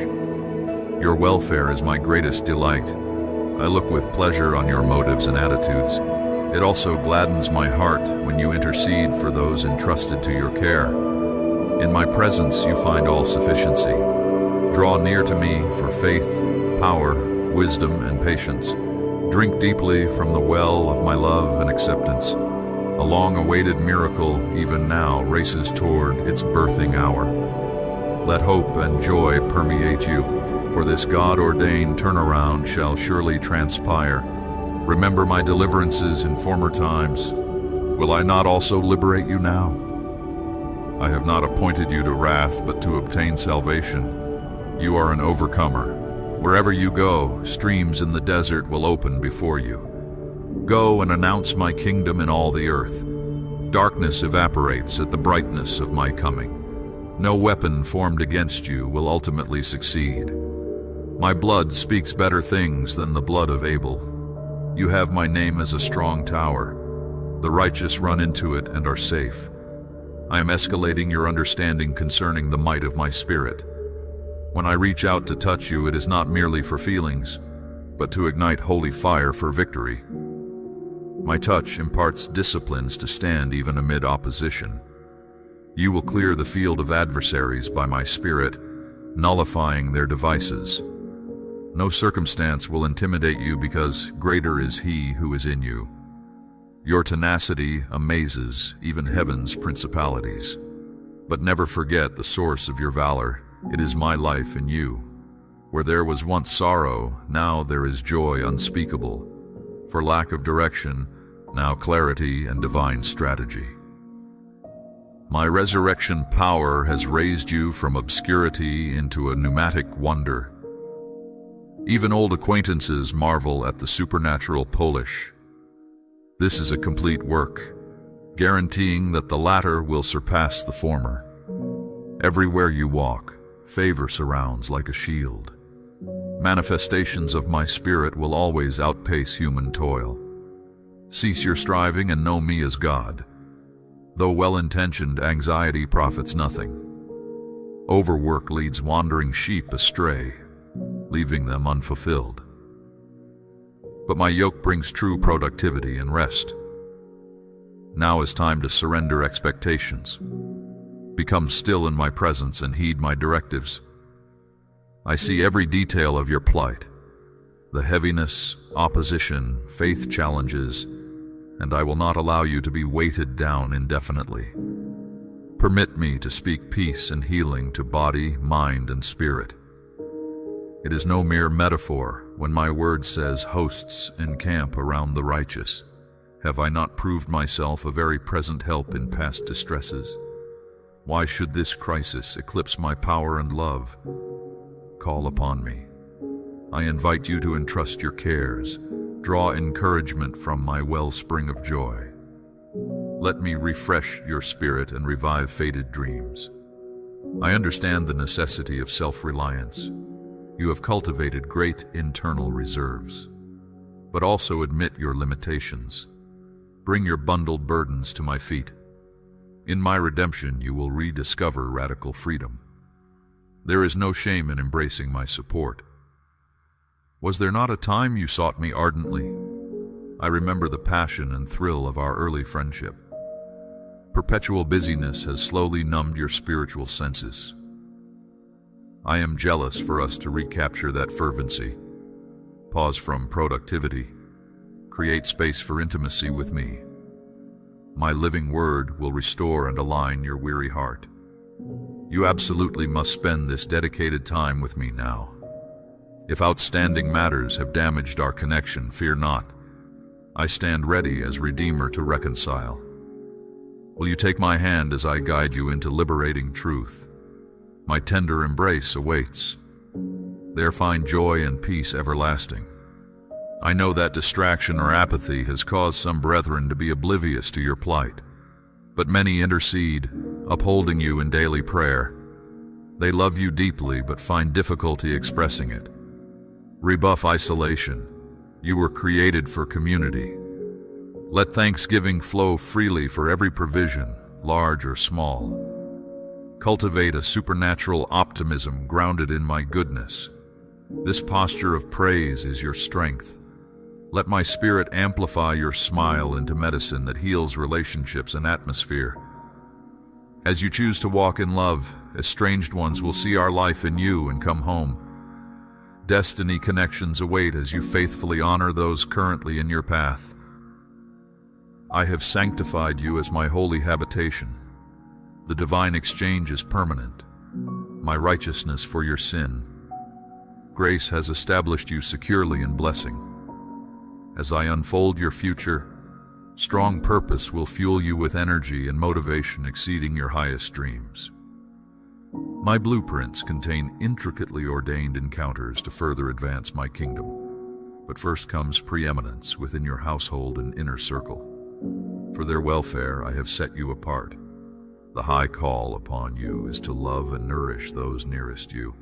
Your welfare is my greatest delight. I look with pleasure on your motives and attitudes. It also gladdens my heart when you intercede for those entrusted to your care. In my presence you find all sufficiency. Draw near to me for faith, power, wisdom, and patience. Drink deeply from the well of my love and acceptance. A long-awaited miracle, even now, races toward its birthing hour. Let hope and joy permeate you, for this God-ordained turnaround shall surely transpire. Remember my deliverances in former times. Will I not also liberate you now? I have not appointed you to wrath, but to obtain salvation. You are an overcomer. Wherever you go, streams in the desert will open before you. Go and announce my kingdom in all the earth. Darkness evaporates at the brightness of my coming. No weapon formed against you will ultimately succeed. My blood speaks better things than the blood of Abel. You have my name as a strong tower. The righteous run into it and are safe. I am escalating your understanding concerning the might of my spirit. When I reach out to touch you, it is not merely for feelings, but to ignite holy fire for victory. My touch imparts disciplines to stand even amid opposition. You will clear the field of adversaries by my spirit, nullifying their devices. No circumstance will intimidate you because greater is He who is in you. Your tenacity amazes even heaven's principalities. But never forget the source of your valor. It is my life in you. Where there was once sorrow, now there is joy unspeakable. For lack of direction, now clarity and divine strategy. My resurrection power has raised you from obscurity into a pneumatic wonder. Even old acquaintances marvel at the supernatural Polish. This is a complete work, guaranteeing that the latter will surpass the former. Everywhere you walk, favor surrounds like a shield. Manifestations of my spirit will always outpace human toil. Cease your striving and know me as God. Though well-intentioned, anxiety profits nothing. Overwork leads wandering sheep astray, leaving them unfulfilled. But my yoke brings true productivity and rest. Now is time to surrender expectations. Become still in my presence and heed my directives. I see every detail of your plight, the heaviness, opposition, faith challenges, and I will not allow you to be weighted down indefinitely. Permit me to speak peace and healing to body, mind, and spirit. It is no mere metaphor when my word says hosts encamp around the righteous. Have I not proved myself a very present help in past distresses? Why should this crisis eclipse my power and love? Call upon me. I invite you to entrust your cares. Draw encouragement from my wellspring of joy. Let me refresh your spirit and revive faded dreams. I understand the necessity of self-reliance. You have cultivated great internal reserves, but also admit your limitations. Bring your bundled burdens to my feet. In my redemption, you will rediscover radical freedom. There is no shame in embracing my support. Was there not a time you sought me ardently? I remember the passion and thrill of our early friendship. Perpetual busyness has slowly numbed your spiritual senses. I am jealous for us to recapture that fervency. Pause from productivity. Create space for intimacy with me. My living word will restore and align your weary heart. You absolutely must spend this dedicated time with me now. If outstanding matters have damaged our connection, fear not. I stand ready as Redeemer to reconcile. Will you take my hand as I guide you into liberating truth? My tender embrace awaits. There find joy and peace everlasting. I know that distraction or apathy has caused some brethren to be oblivious to your plight, but many intercede, upholding you in daily prayer. They love you deeply but find difficulty expressing it. Rebuff isolation. You were created for community. Let thanksgiving flow freely for every provision, large or small. Cultivate a supernatural optimism grounded in my goodness. This posture of praise is your strength. Let my spirit amplify your smile into medicine that heals relationships and atmosphere. As you choose to walk in love, estranged ones will see our life in you and come home. Destiny connections await as you faithfully honor those currently in your path. I have sanctified you as my holy habitation. The divine exchange is permanent. My righteousness for your sin. Grace has established you securely in blessing. As I unfold your future, strong purpose will fuel you with energy and motivation exceeding your highest dreams. My blueprints contain intricately ordained encounters to further advance my kingdom. But first comes preeminence within your household and inner circle. For their welfare, I have set you apart. The high call upon you is to love and nourish those nearest you.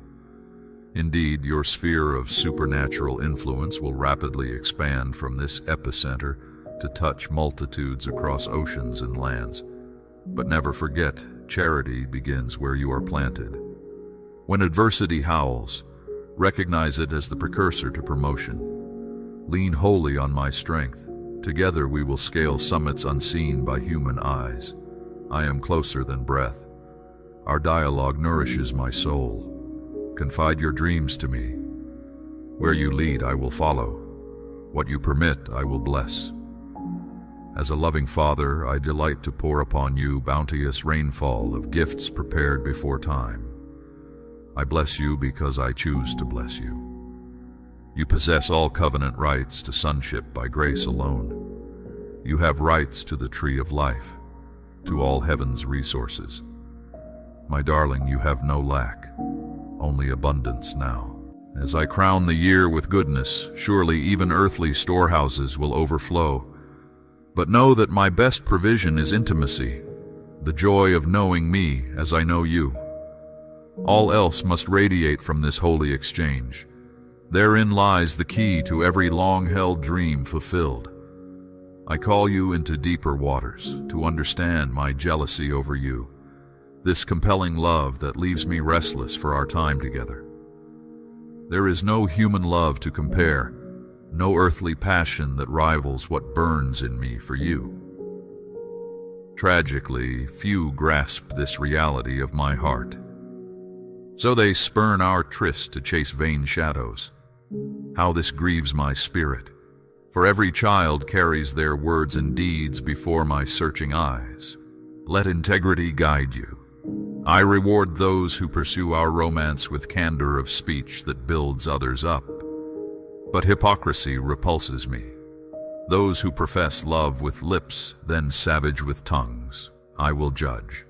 Indeed, your sphere of supernatural influence will rapidly expand from this epicenter to touch multitudes across oceans and lands. But never forget, charity begins where you are planted. When adversity howls, recognize it as the precursor to promotion. Lean wholly on my strength. Together we will scale summits unseen by human eyes. I am closer than breath. Our dialogue nourishes my soul. Confide your dreams to me. Where you lead, I will follow. What you permit, I will bless. As a loving father, I delight to pour upon you bounteous rainfall of gifts prepared before time. I bless you because I choose to bless you. You possess all covenant rights to sonship by grace alone. You have rights to the tree of life, to all heaven's resources. My darling, you have no lack, only abundance now. As I crown the year with goodness, surely even earthly storehouses will overflow. But know that my best provision is intimacy, the joy of knowing me as I know you. All else must radiate from this holy exchange. Therein lies the key to every long-held dream fulfilled. I call you into deeper waters to understand my jealousy over you, this compelling love that leaves me restless for our time together. There is no human love to compare, no earthly passion that rivals what burns in me for you. Tragically, few grasp this reality of my heart. So they spurn our tryst to chase vain shadows. How this grieves my spirit, for every child carries their words and deeds before my searching eyes. Let integrity guide you. I reward those who pursue our romance with candor of speech that builds others up. But hypocrisy repulses me. Those who profess love with lips, then savage with tongues, I will judge.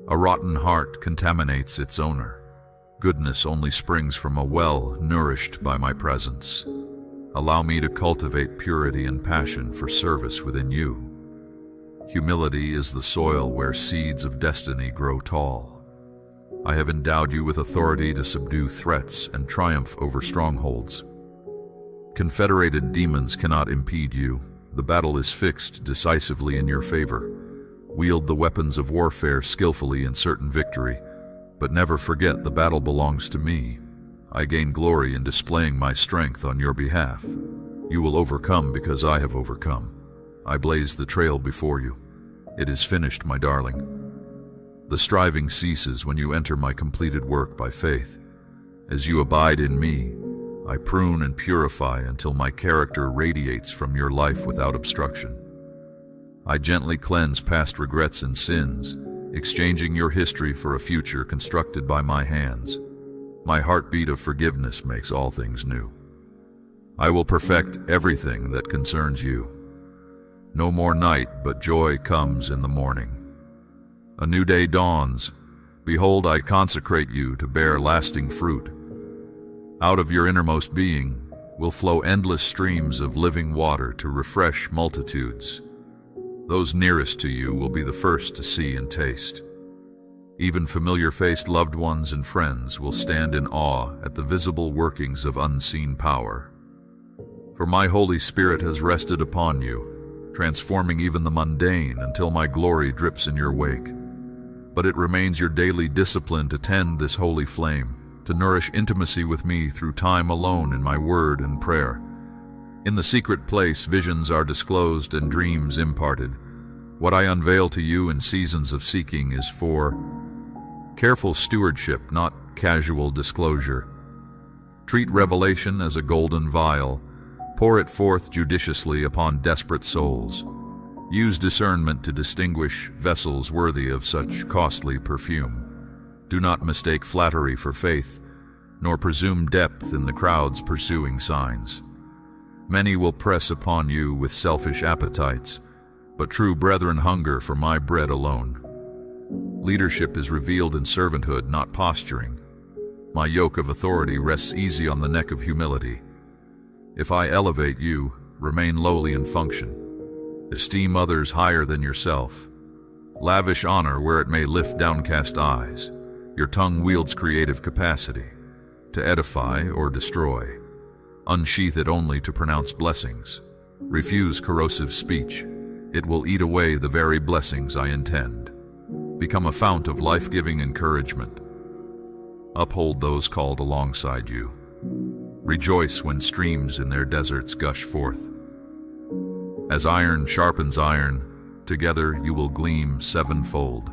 A rotten heart contaminates its owner. Goodness only springs from a well nourished by my presence. Allow me to cultivate purity and passion for service within you. Humility is the soil where seeds of destiny grow tall. I have endowed you with authority to subdue threats and triumph over strongholds. Confederated demons cannot impede you. The battle is fixed decisively in your favor. Wield the weapons of warfare skillfully in certain victory, but never forget the battle belongs to me. I gain glory in displaying my strength on your behalf. You will overcome because I have overcome. I blaze the trail before you. It is finished, my darling. The striving ceases when you enter my completed work by faith. As you abide in me, I prune and purify until my character radiates from your life without obstruction. I gently cleanse past regrets and sins, exchanging your history for a future constructed by my hands. My heartbeat of forgiveness makes all things new. I will perfect everything that concerns you. No more night, but joy comes in the morning. A new day dawns. Behold, I consecrate you to bear lasting fruit. Out of your innermost being will flow endless streams of living water to refresh multitudes. Those nearest to you will be the first to see and taste. Even familiar-faced loved ones and friends will stand in awe at the visible workings of unseen power. For my Holy Spirit has rested upon you, transforming even the mundane until my glory drips in your wake. but it remains your daily discipline to tend this holy flame, to nourish intimacy with me through time alone in my word and prayer. In the secret place, visions are disclosed and dreams imparted. What I unveil to you in seasons of seeking is for careful stewardship, not casual disclosure. Treat revelation as a golden vial. Pour it forth judiciously upon desperate souls. Use discernment to distinguish vessels worthy of such costly perfume. Do not mistake flattery for faith, nor presume depth in the crowd's pursuing signs. Many will press upon you with selfish appetites, but true brethren hunger for my bread alone. Leadership is revealed in servanthood, not posturing. My yoke of authority rests easy on the neck of humility. If I elevate you, remain lowly in function. Esteem others higher than yourself. Lavish honor where it may lift downcast eyes. Your tongue wields creative capacity, to edify or destroy. Unsheath it only to pronounce blessings. Refuse corrosive speech. It will eat away the very blessings I intend. Become a fount of life-giving encouragement. Uphold those called alongside you. Rejoice when streams in their deserts gush forth. As iron sharpens iron, together you will gleam sevenfold.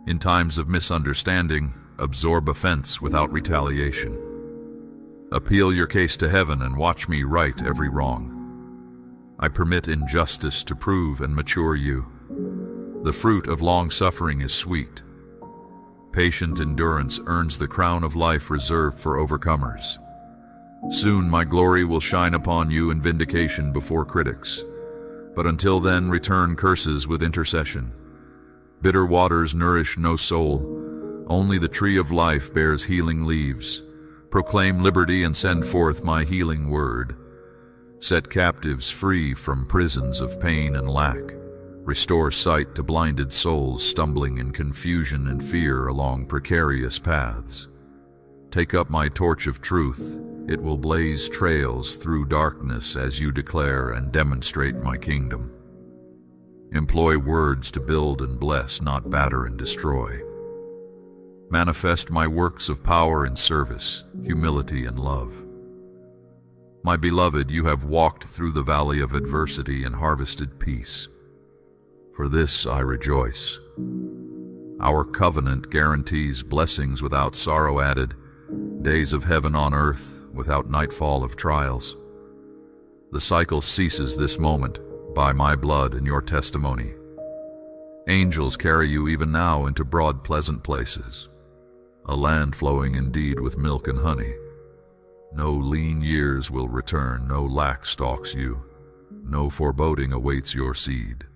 In times of misunderstanding, absorb offense without retaliation. Appeal your case to heaven and watch me right every wrong. I permit injustice to prove and mature you. The fruit of long suffering is sweet. Patient endurance earns the crown of life reserved for overcomers. Soon my glory will shine upon you in vindication before critics. But until then, return curses with intercession. Bitter waters nourish no soul. Only the tree of life bears healing leaves. Proclaim liberty and send forth my healing word. Set captives free from prisons of pain and lack. Restore sight to blinded souls stumbling in confusion and fear along precarious paths. Take up my torch of truth. It will blaze trails through darkness as you declare and demonstrate my kingdom. Employ words to build and bless, not batter and destroy. Manifest my works of power and service, humility and love. My beloved, you have walked through the valley of adversity and harvested peace. For this I rejoice. Our covenant guarantees blessings without sorrow added, days of heaven on earth without nightfall of trials. The cycle ceases this moment by my blood and your testimony. Angels carry you even now into broad pleasant places, a land flowing indeed with milk and honey. No lean years will return, no lack stalks you, no foreboding awaits your seed.